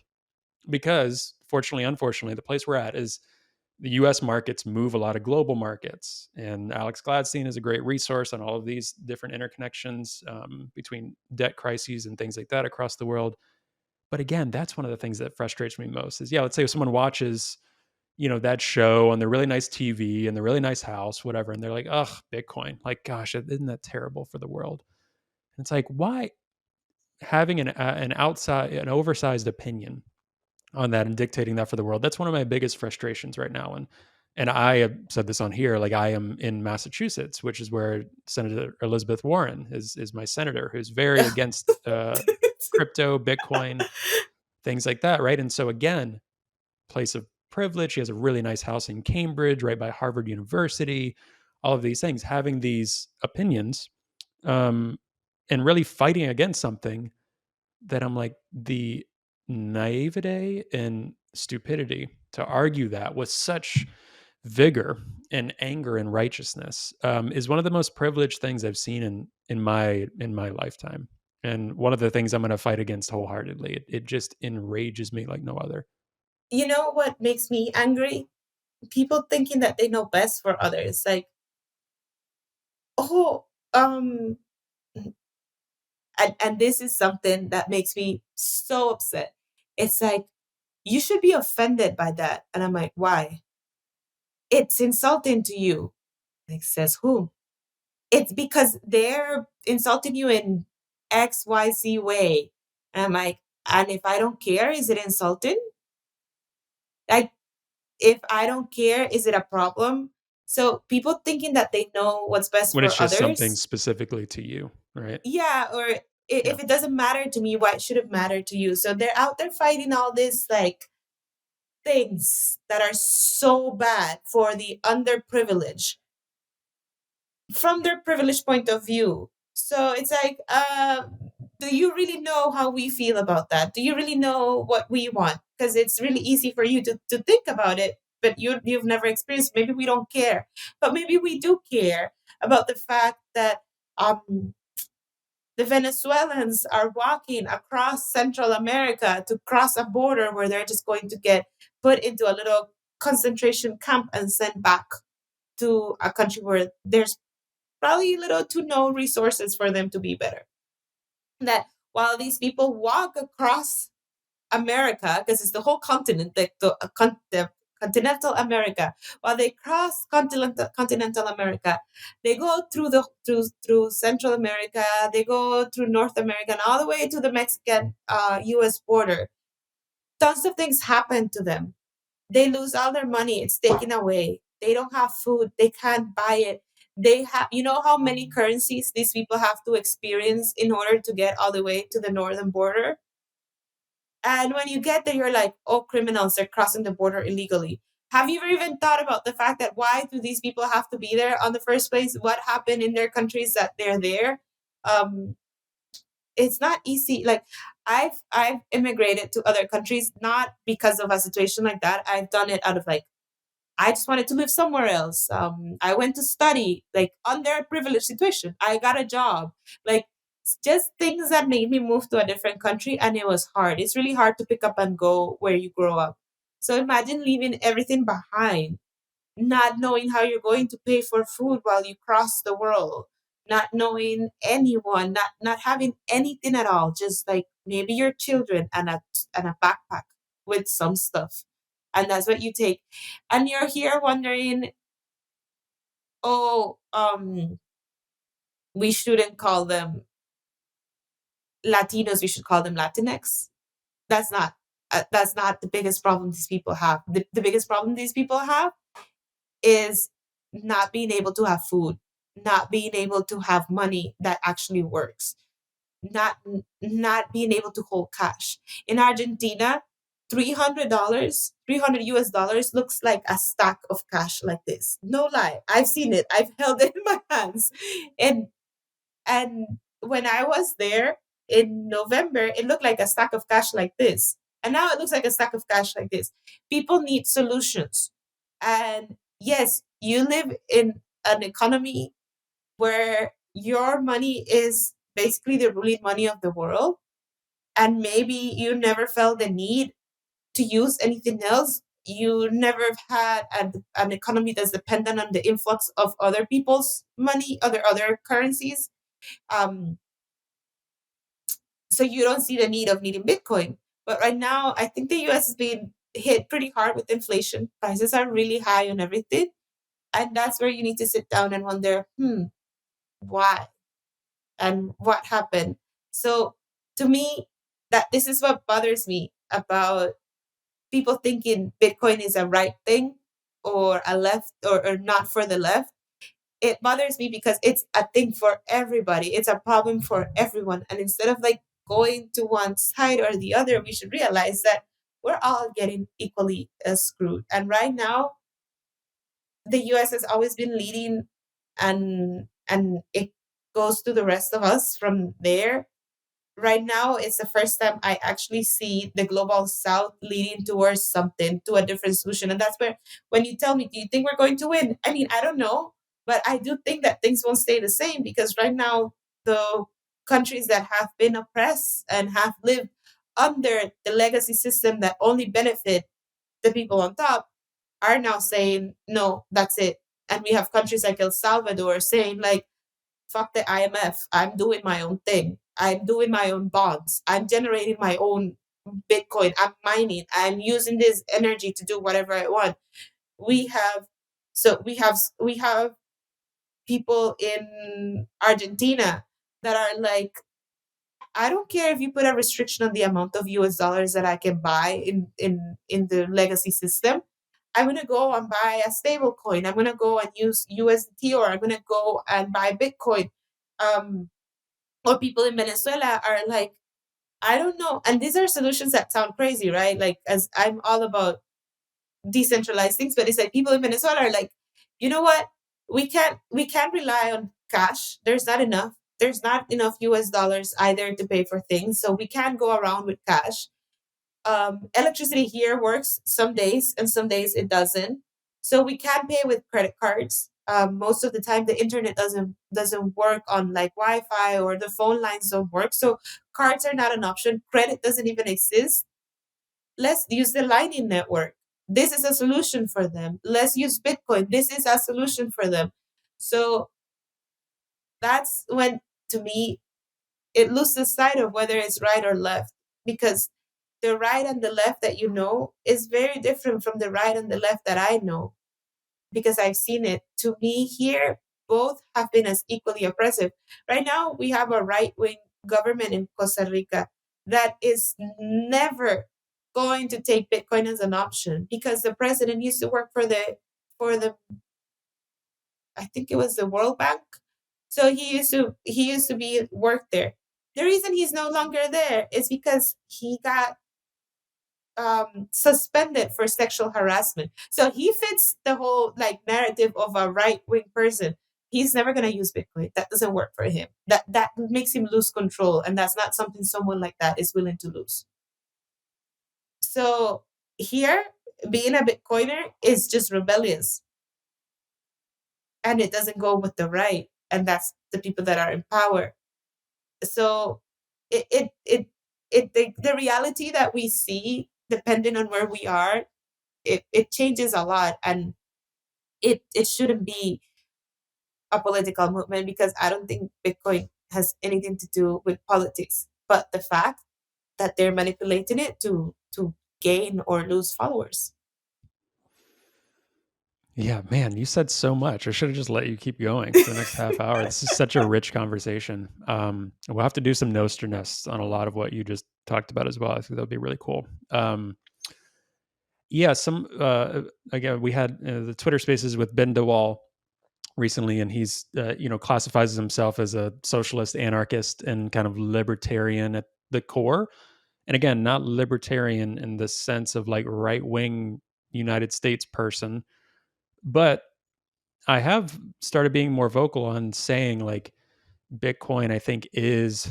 because fortunately, unfortunately, the place we're at is the US markets move a lot of global markets. And Alex Gladstein is a great resource on all of these different interconnections between debt crises and things like that across the world. But again, that's one of the things that frustrates me most is, yeah, let's say if someone watches, that show on the really nice TV and the really nice house, whatever, and they're like, ugh, Bitcoin. Like, gosh, isn't that terrible for the world? And it's like, why having an oversized opinion on that and dictating that for the world? That's one of my biggest frustrations right now. And I have said this on here, like I am in Massachusetts, which is where Senator Elizabeth Warren is my senator, who's very against crypto, Bitcoin, things like that, right? And so again, place of privilege. She has a really nice house in Cambridge, right by Harvard University. All of these things, having these opinions, um, and really fighting against something that I'm like, the naivete and stupidity to argue that with such vigor and anger and righteousness is one of the most privileged things I've seen in my lifetime. And one of the things I'm going to fight against wholeheartedly. It just enrages me like no other. You know what makes me angry? People thinking that they know best for others. Like, oh, and this is something that makes me so upset. It's like you should be offended by that, and I'm like, why? It's insulting to you. Like, says who? It's because they're insulting you in XYZ way. And I'm like, and if I don't care, is it insulting? Like, if I don't care, is it a problem? So people thinking that they know what's best When it's for just something others, specifically to you, right? yeah, or Yeah. if it doesn't matter to me, why should it matter to you? So they're out there fighting all this like things that are so bad for the underprivileged from their privileged point of view. So it's like, do you really know how we feel about that? Do you really know what we want? Because it's really easy for you to think about it, but you've never experienced. Maybe we don't care, but maybe we do care about the fact that the Venezuelans are walking across Central America to cross a border where they're just going to get put into a little concentration camp and sent back to a country where there's probably little to no resources for them to be better. That while these people walk across America, because it's the whole continent, the continental America. While they cross continental America, they go through Central America, they go through North America, and all the way to the Mexican U.S. border. Tons of things happen to them. They lose all their money; it's taken away. They don't have food; they can't buy it. They have, you know, how many currencies these people have to experience in order to get all the way to the northern border. And when you get there, you're like, oh, criminals are crossing the border illegally. Have you ever even thought about the fact that why do these people have to be there on the first place? What happened in their countries that they're there? Um, it's not easy. Like I've immigrated to other countries not because of a situation like that. I've done it out of like I just wanted to live somewhere else. I went to study, like underprivileged situation. I got a job, like just things that made me move to a different country, and it was hard. It's really hard to pick up and go where you grow up. So imagine leaving everything behind, not knowing how you're going to pay for food while you cross the world, not knowing anyone, not having anything at all, just like maybe your children and a backpack with some stuff. And that's what you take. And you're here wondering, oh, we shouldn't call them Latinos, we should call them Latinx. That's not the biggest problem these people have. The biggest problem these people have is not being able to have food, not being able to have money that actually works, not being able to hold cash. In Argentina, $300, 300 US dollars looks like a stack of cash like this. No lie. I've seen it. I've held it in my hands. And and when I was there in November, it looked like a stack of cash like this. And now it looks like a stack of cash like this. People need solutions. And yes, you live in an economy where your money is basically the ruling money of the world. And maybe you never felt the need to use anything else. You never had an economy that's dependent on the influx of other people's money, other currencies. Um, so you don't see the need of needing Bitcoin. But right now, I think the US is being hit pretty hard with inflation. Prices are really high on everything. And that's where you need to sit down and wonder, why? And what happened? So to me, that this is what bothers me about people thinking Bitcoin is a right thing or a left or not for the left. It bothers me because it's a thing for everybody. It's a problem for everyone. And instead of like going to one side or the other, we should realize that we're all getting equally screwed. And right now, the US has always been leading, and it goes to the rest of us from there. Right now, it's the first time I actually see the global south leading towards something, to a different solution. And that's where, when you tell me, do you think we're going to win? I mean, I don't know, but I do think that things won't stay the same, because right now, the countries that have been oppressed and have lived under the legacy system that only benefit the people on top are now saying, no, that's it. And we have countries like El Salvador saying, like, fuck the IMF. I'm doing my own thing. I'm doing my own bonds. I'm generating my own Bitcoin. I'm mining. I'm using this energy to do whatever I want. We have we have people in Argentina that are like, I don't care if you put a restriction on the amount of US dollars that I can buy in the legacy system. I'm gonna go and buy a stable coin. I'm gonna go and use USDT, or I'm gonna go and buy Bitcoin. Um, or people in Venezuela are like, I don't know. And these are solutions that sound crazy, right? Like, as I'm all about decentralized things, but it's like people in Venezuela are like, you know what? We can't rely on cash. There's not enough US dollars either to pay for things. So we can't go around with cash. Electricity here works some days, and some days it doesn't. So we can pay with credit cards. Most of the time, the internet doesn't work on like Wi-Fi, or the phone lines don't work. So cards are not an option. Credit doesn't even exist. Let's use the Lightning Network. This is a solution for them. Let's use Bitcoin. This is a solution for them. So that's when, to me, it loses sight of whether it's right or left, because the right and the left that you know is very different from the right and the left that I know, because I've seen it. To me, here, both have been as equally oppressive. Right now, we have a right wing government in Costa Rica that is never going to take Bitcoin as an option, because the president used to work for the I think it was the World Bank. So he used to be work there. The reason he's no longer there is because he got suspended for sexual harassment. So he fits the whole like narrative of a right wing person. He's never gonna use Bitcoin. That doesn't work for him. That makes him lose control, and that's not something someone like that is willing to lose. So here, being a Bitcoiner is just rebellious, and it doesn't go with the right, and that's the people that are in power. So the reality that we see, depending on where we are, it changes a lot, and it shouldn't be a political movement, because I don't think Bitcoin has anything to do with politics, but the fact that they're manipulating it to gain or lose followers. Yeah, man, you said so much. I should have just let you keep going for the next half hour. This is such a rich conversation. We'll have to do some Nostr nests on a lot of what you just talked about as well. I think that would be really cool. Yeah, again, we had the Twitter Spaces with Ben DeWall recently, and he's classifies himself as a socialist, anarchist, and kind of libertarian at the core. And again, not libertarian in the sense of like right wing United States person, but I have started being more vocal on saying like Bitcoin, I think, is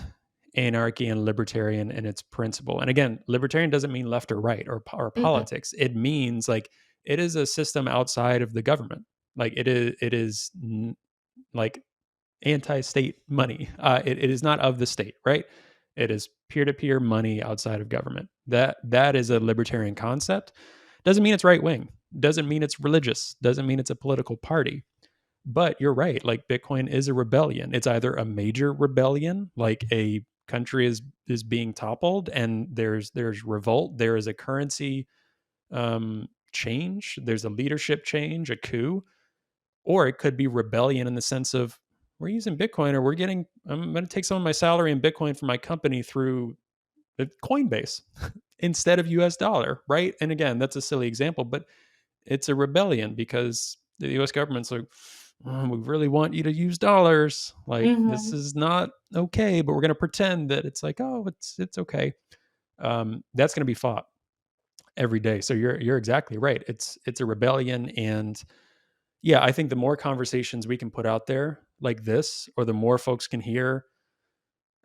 anarchy and libertarian in its principle. And again, libertarian doesn't mean left or right or Mm-mm, politics. It means like it is a system outside of the government. Like like anti-state money. It is not of the state, right? It is peer-to-peer money outside of government. That is a libertarian concept. Doesn't mean it's right wing. Doesn't mean it's religious. Doesn't mean it's a political party. But you're right. Like Bitcoin is a rebellion. It's either a major rebellion, like a country is being toppled, and there's revolt. There is a currency change. There's a leadership change, a coup, or it could be rebellion in the sense of we're using Bitcoin, or I'm going to take some of my salary in Bitcoin for my company through the Coinbase instead of US dollar, right? And again, that's a silly example, but it's a rebellion because the US government's like, "Oh, we really want you to use dollars. Like this mm-hmm, is not okay, but we're going to pretend that it's like, oh, it's okay." That's going to be fought every day. So you're exactly right. It's a rebellion, and yeah, I think the more conversations we can put out there like this, or the more folks can hear,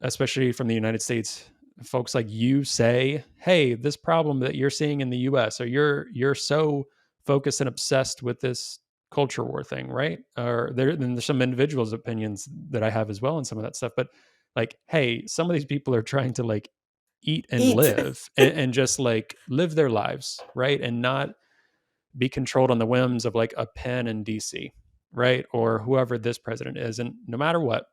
especially from the United States, folks like you say, "Hey, this problem that you're seeing in the US, or you're so focused and obsessed with this culture war thing, right?" Or then there's some individuals' opinions that I have as well and some of that stuff. But like, hey, some of these people are trying to like eat and eat. live and just like live their lives, right? And not be controlled on the whims of like a pen in DC, right? Or whoever this president is. And no matter what,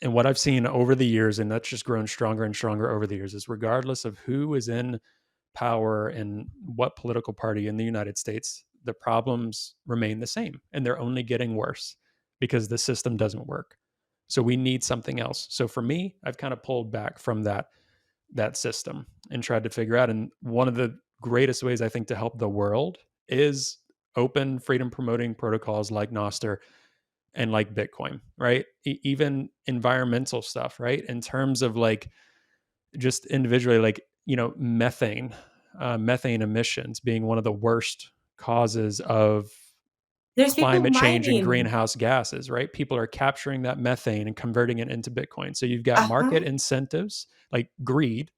and what I've seen over the years, and that's just grown stronger and stronger over the years, is regardless of who is in power and what political party in the United States, the problems remain the same and they're only getting worse because the system doesn't work. So we need something else. So for me, I've kind of pulled back from that system and tried to figure out. And one of the greatest ways I think to help the world is open freedom promoting protocols like Nostr and like Bitcoin, right? Even environmental stuff, right? In terms of like just individually, like, methane emissions being one of the worst causes of There's people climate change and mining. greenhouse gases, right? People are capturing that methane and converting it into Bitcoin. So you've got market Uh-huh. incentives, like greed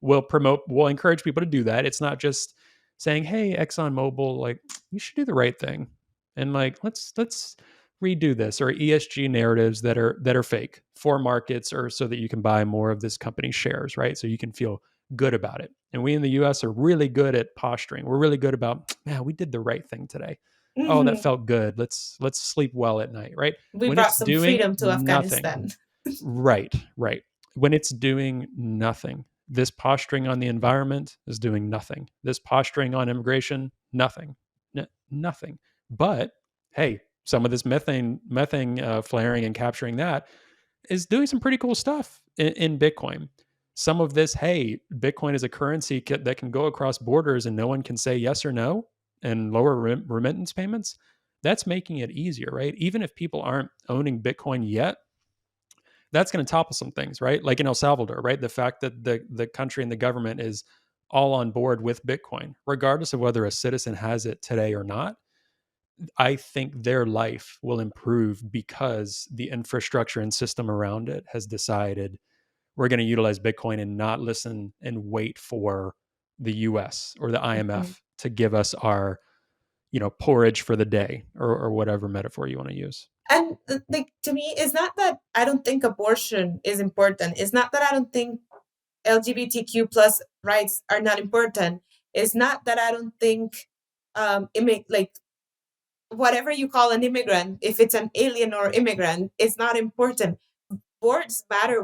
will encourage people to do that. It's not just saying, "Hey, ExxonMobil, like you should do the right thing." And like let's redo this, or ESG narratives that are fake for markets, or so that you can buy more of this company's shares, right? So you can feel good about it. And we in the US are really good at posturing. We're really good about, man, we did the right thing today. oh, that Mhm. felt good. Let's sleep well at night, right? We When brought it's some doing freedom to nothing, Afghanistan. right, right. When it's doing nothing, this posturing on the environment is doing nothing. This posturing on immigration, nothing, nothing. But hey, some of this methane flaring and capturing that is doing some pretty cool stuff in Bitcoin. Some of this, hey, Bitcoin is a currency that can go across borders and no one can say yes or no and lower remittance payments. That's making it easier, right? Even if people aren't owning Bitcoin yet, that's going to topple some things, right? Like in El Salvador, right? The fact that the country and the government is all on board with Bitcoin, regardless of whether a citizen has it today or not, I think their life will improve because the infrastructure and system around it has decided we're going to utilize Bitcoin and not listen and wait for the US or the Mhm. IMF to give us our, porridge for the day, or whatever metaphor you want to use. And like to me, it's not that I don't think abortion is important. It's not that I don't think LGBTQ plus rights are not important. It's not that I don't think like whatever you call an immigrant, if it's an alien or immigrant, it's not important. Words matter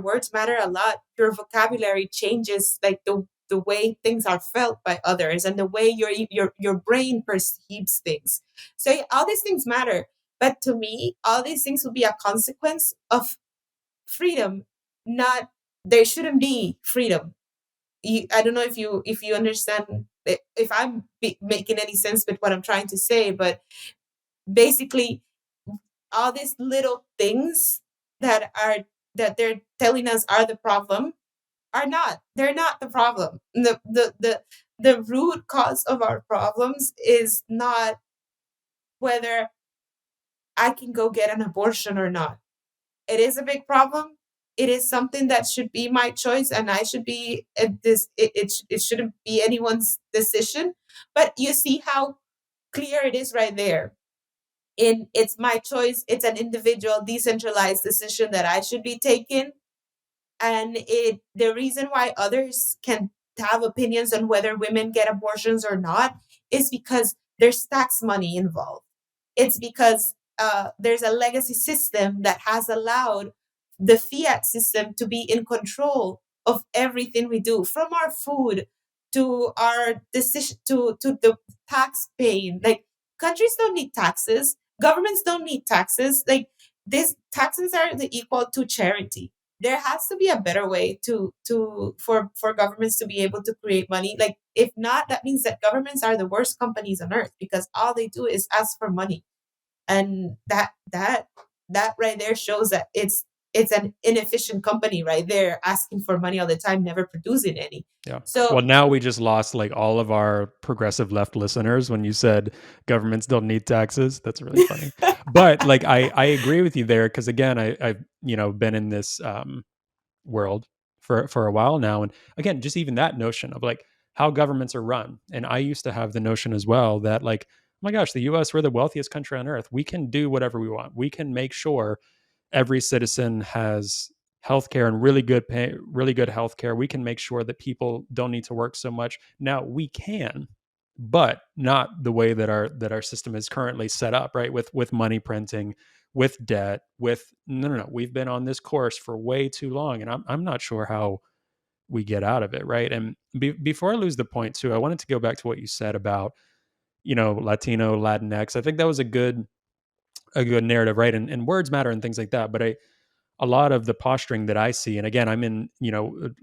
a lot. Your vocabulary changes, like the way things are felt by others and the way your brain perceives things. So yeah, all these things matter, but to me all these things will be a consequence of freedom, not there shouldn't be freedom. I don't know if you understand if I'm making any sense with what I'm trying to say, but basically all these little things that are that they're telling us are the problem are not. They're not the problem. The root cause of our problems is not whether I can go get an abortion or not. It is a big problem. It is something that should be my choice, and I should be this. It shouldn't be anyone's decision. But you see how clear it is right there. In it's my choice. It's an individual, decentralized decision that I should be taking, and the reason why others can have opinions on whether women get abortions or not is because there's tax money involved. It's because there's a legacy system that has allowed the fiat system to be in control of everything we do, from our food to our decision to the tax paying. Like countries don't need taxes, governments don't need taxes. Like these taxes are the equal to charity. There has to be a better way for governments to be able to create money. Like if not, that means that governments are the worst companies on earth because all they do is ask for money, and that right there shows that it's an inefficient company right there, asking for money all the time, never producing any. Yeah. So Well, now we just lost like all of our progressive left listeners when you said governments don't need taxes. That's really funny. But like I agree with you there because again, I've been in this world for a while now, and again, just even that notion of like how governments are run, and I used to have the notion as well that like, oh my gosh, the U.S., we're the wealthiest country on earth. We can do whatever we want. We can make sure every citizen has healthcare and really good pay, really good healthcare. We can make sure that people don't need to work so much. Now we can, but not the way that our system is currently set up, right? With money printing, with debt, with no. We've been on this course for way too long, and I'm not sure how we get out of it, right? And before I lose the point too, I wanted to go back to what you said about Latino, Latinx. I think that was a good narrative, right? And words matter and things like that. But a lot of the posturing that I see, and again, I'm in,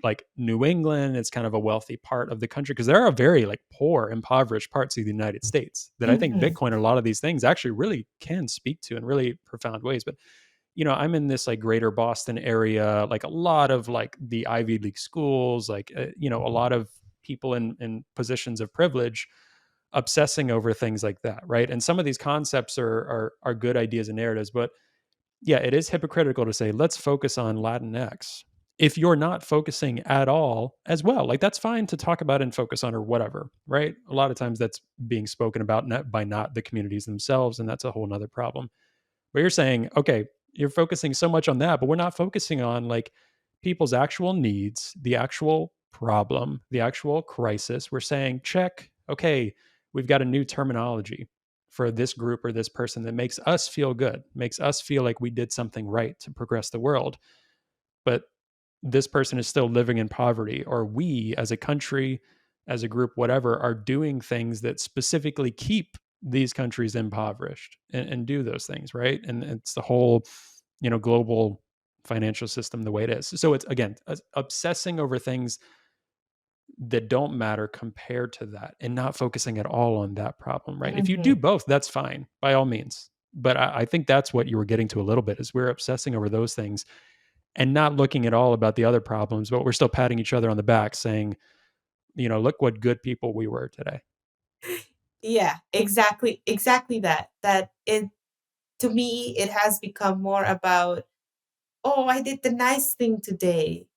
like New England, it's kind of a wealthy part of the country because there are very like poor, impoverished parts of the United States that I think mhm, Bitcoin and a lot of these things actually really can speak to in really profound ways. But, I'm in this like greater Boston area, like a lot of like the Ivy League schools, like, a lot of people in positions of privilege obsessing over things like that, right? And some of these concepts are good ideas and narratives, but yeah, it is hypocritical to say, let's focus on Latinx if you're not focusing at all as well. Like, that's fine to talk about and focus on or whatever, right? A lot of times that's being spoken about by not the communities themselves. And that's a whole nother problem. But you're saying, okay, you're focusing so much on that, but we're not focusing on like people's actual needs, the actual problem, the actual crisis. We're saying, check, okay, we've got a new terminology for this group or this person that makes us feel good, makes us feel like we did something right to progress the world. But this person is still living in poverty, or we as a country, as a group, whatever, are doing things that specifically keep these countries impoverished and do those things, right? And it's the whole, global financial system the way it is. So it's, again, obsessing over things that don't matter compared to that and not focusing at all on that problem, right? If you do Mhm. both, that's fine by all means. But I think that's what you were getting to a little bit, is we're obsessing over those things and not looking at all about the other problems, but we're still patting each other on the back saying, look what good people we were today. Yeah, exactly that. That it To me, it has become more about, oh, I did the nice thing today,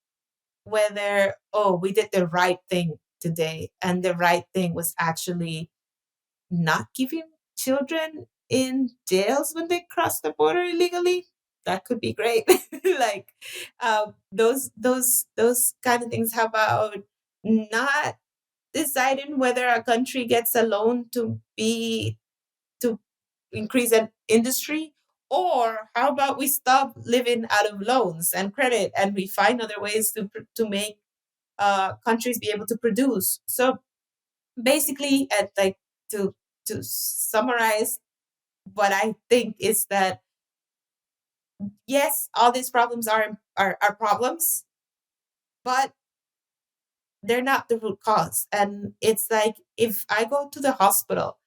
whether, oh, we did the right thing today. And the right thing was actually not keeping children in jails when they cross the border illegally. That could be great. Like, those kind of things. How about not deciding whether a country gets a loan to increase an industry, or how about we stop living out of loans and credit, and we find other ways to make countries be able to produce. So basically, like, to to summarize, what I think is that, yes, all these problems are problems, but they're not the root cause. And it's like, if I go to the hospital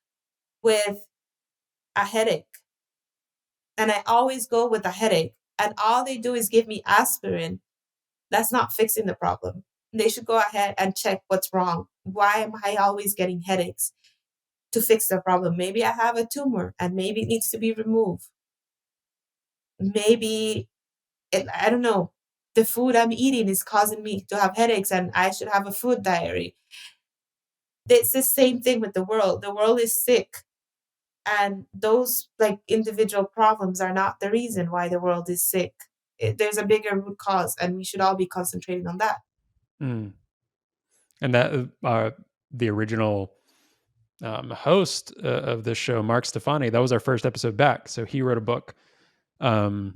with a headache, and I always go with a headache, and all they do is give me aspirin, that's not fixing the problem. They should go ahead and check what's wrong. Why am I always getting headaches? To fix the problem, maybe I have a tumor and maybe it needs to be removed. Maybe I don't know. The food I'm eating is causing me to have headaches, and I should have a food diary. It's the same thing with the world. The world is sick, and those, like, individual problems are not the reason why the world is sick. There's a bigger root cause, and we should all be concentrating on that. Mm. And that the original host of this show, Mark Stefani, that was our first episode back. So he wrote a book um,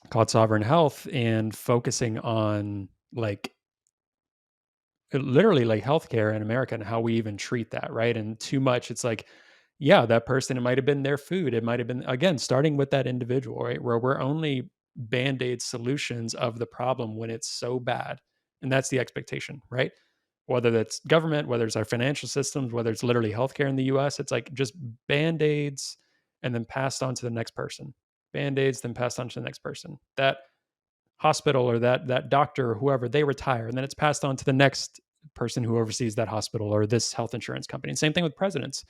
called Sovereign Health, and focusing on, like, literally, like, healthcare in America and how we even treat that, right? And too much, it's like, yeah, that person, it might have been their food. It might have been, again, starting with that individual, right? Where we're only band-aid solutions of the problem when it's so bad. And that's the expectation, right? Whether that's government, whether it's our financial systems, whether it's literally healthcare in the US, it's like just band-aids and then passed on to the next person. Band-aids, then passed on to the next person. That hospital or that doctor or whoever, they retire, and then it's passed on to the next person who oversees that hospital or this health insurance company. And same thing with presidents.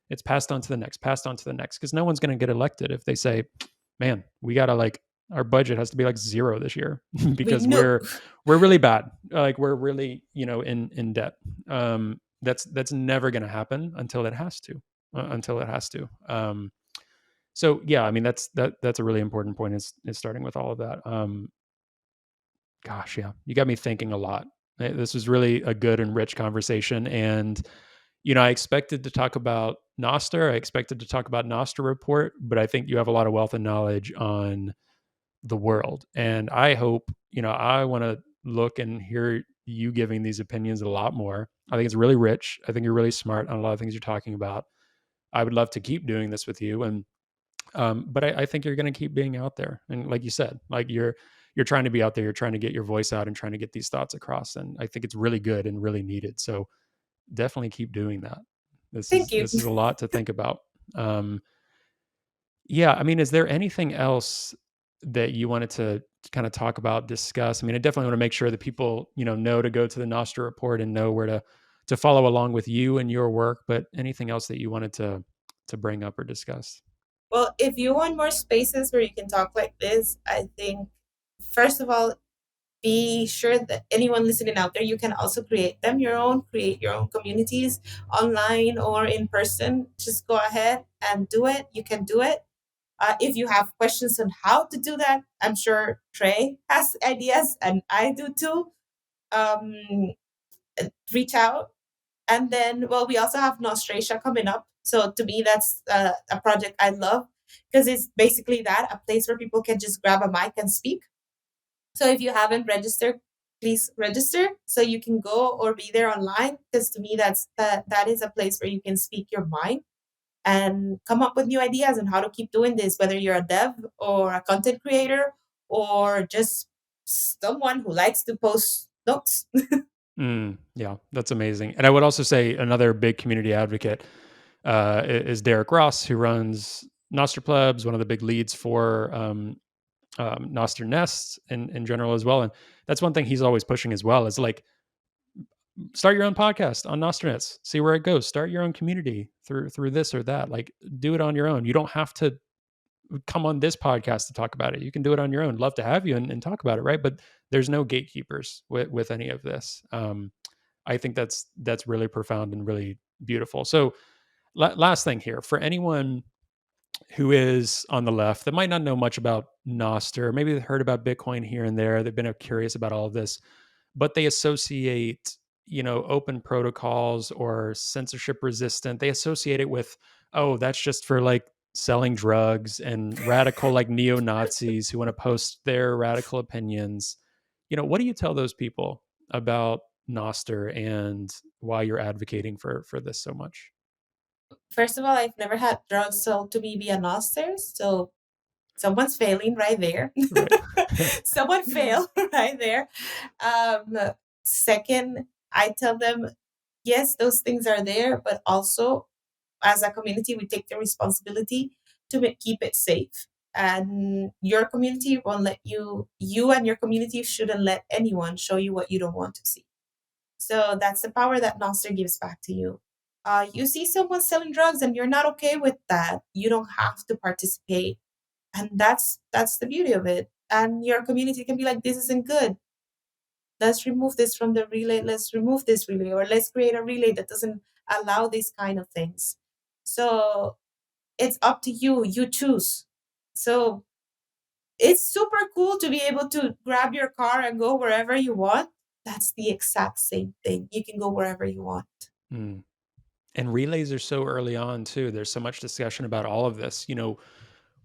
It's passed on to the next, passed on to the next, because no one's going to get elected if they say, man, we got to, like, our budget has to be like zero this year We because know. we're really bad. Like, we're really, in debt. That's never going to happen until it has to, so yeah, I mean, that's a really important point, is starting with all of that. Gosh, yeah, you got me thinking a lot. This was really a good and rich conversation, and I expected to talk about Nostr. I expected to talk about Nostr Report, but I think you have a lot of wealth and knowledge on the world, and I hope, I want to look and hear you giving these opinions a lot more. I think it's really rich. I think you're really smart on a lot of things you're talking about. I would love to keep doing this with you, and but I think you're going to keep being out there, and like you said, like, you're trying to be out there, you're trying to get your voice out and trying to get these thoughts across, and I think it's really good and really needed. So definitely keep doing that. This Thank is you. this is a lot to think about. Um, yeah, I mean, is there anything else that you wanted to kind of talk about, discuss? I mean, I definitely want to make sure that people, know to go to the Nostra Report and know where to follow along with you and your work. But anything else that you wanted to bring up or discuss? Well, if you want more spaces where you can talk like this, I think, first of all, be sure that anyone listening out there, you can also create your own communities online or in person. Just go ahead and do it. You can do it. If you have questions on how to do that, I'm sure Trey has ideas, and I do too. Um, Reach out. And then, well, we also have Nostracia coming up So to me, that's a project I love because it's basically that, a place where people can just grab a mic and speak. So if you haven't registered, please register so you can go or be there online. Because to me, that is a place where you can speak your mind and come up with new ideas on how to keep doing this, whether you're a dev or a content creator or just someone who likes to post notes. Yeah, that's amazing. And I would also say another big community advocate is Derek Ross, who runs Nostr Plebs, one of the big leads for Nostr Nest in general as well. And that's one thing he's always pushing as well, is like, start your own podcast on Nosternets, see where it goes. Start your own community through this or that. Like, do it on your own. You don't have to come on this podcast to talk about it. You can do it on your own. Love to have you and talk about it, right? But there's no gatekeepers with any of this. I think that's really profound and really beautiful. So last thing here, for anyone who is on the left that might not know much about Nostr, maybe they've heard about Bitcoin here and there, they've been curious about all of this, but they associate, open protocols or censorship resistant, they associate it with, oh, that's just for like selling drugs and radical like neo-Nazis who want to post their radical opinions. What do you tell those people about Nostr and why you're advocating for this so much? First of all, I've never had drugs sold to me via Nostr, so someone's failing right there. Right. Someone failed right there. Second, I tell them, yes, those things are there, but also as a community, we take the responsibility to keep it safe. And your community won't let you and your community shouldn't let anyone show you what you don't want to see. So that's the power that Nostr gives back to you. You see someone selling drugs and you're not okay with that, you don't have to participate. And that's the beauty of it. And your community can be like, this isn't good. Let's remove this from the relay. Let's remove this relay, or let's create a relay that doesn't allow these kind of things. So it's up to you. You choose. So it's super cool to be able to grab your car and go wherever you want. That's the exact same thing. You can go wherever you want. Mm. And relays are so early on too. There's so much discussion about all of this.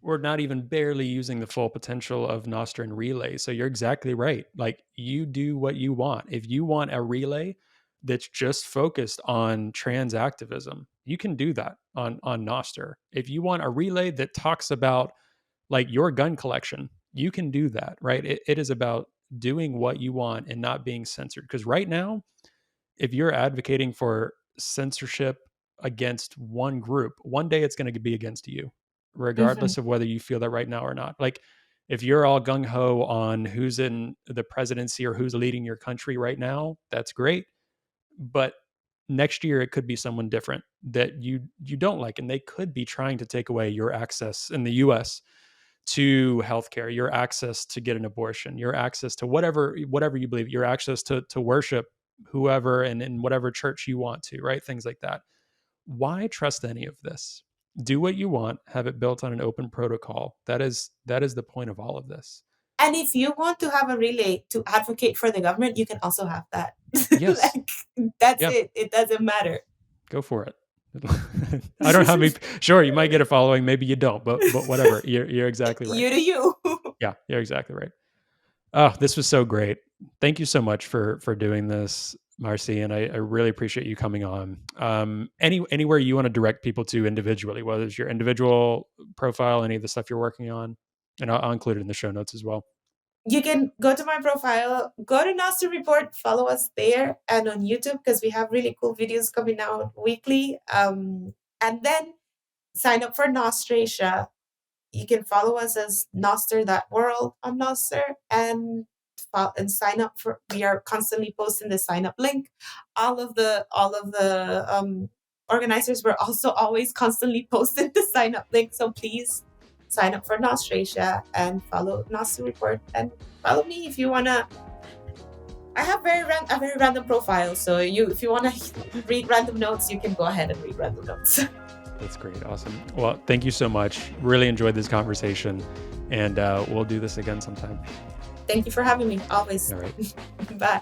We're not even barely using the full potential of Nostr and relay. So you're exactly right. Like, you do what you want. If you want a relay that's just focused on trans activism, you can do that on Nostr. If you want a relay that talks about like your gun collection, you can do that, right? It is about doing what you want and not being censored. Because right now, if you're advocating for censorship against one group, one day it's going to be against you, Mm-hmm. regardless of whether you feel that right now or not. Like, if you're all gung ho on who's in the presidency or who's leading your country right now, that's great. But next year it could be someone different that you don't like, and they could be trying to take away your access in the US to healthcare, your access to get an abortion, your access to whatever you believe, your access to worship whoever and in whatever church you want to, right? Things like that. Why trust any of this? Do what you want, have it built on an open protocol. That is the point of all of this. And if you want to have a relay to advocate for the government, you can also have that. Yes. Like, that's Yeah. it. It doesn't matter. Go for it. I don't know how many. Sure, you might get a following, maybe you don't, but whatever. You're exactly right. You do you. Yeah, you're exactly right. Oh, this was so great. Thank you so much for doing this, Marcy, and I really appreciate you coming on. Anywhere you want to direct people to individually, whether it's your individual profile, any of the stuff you're working on, and I'll include it in the show notes as well. You can go to my profile, go to Nostr Report, follow us there, and on YouTube, because we have really cool videos coming out weekly. And then sign up for Nostrasia. You can follow us as Nostr.world on Nostr, and sign up for. We are constantly posting the sign up link. All of the organizers were also always constantly posting the sign up link. So please sign up for Nostrasia and follow Nostr Report, and follow me if you wanna. I have a very random profile, so if you wanna read random notes, you can go ahead and read random notes. That's great. Awesome. Well, thank you so much. Really enjoyed this conversation, and we'll do this again sometime. Thank you for having me. Always. All right. Bye.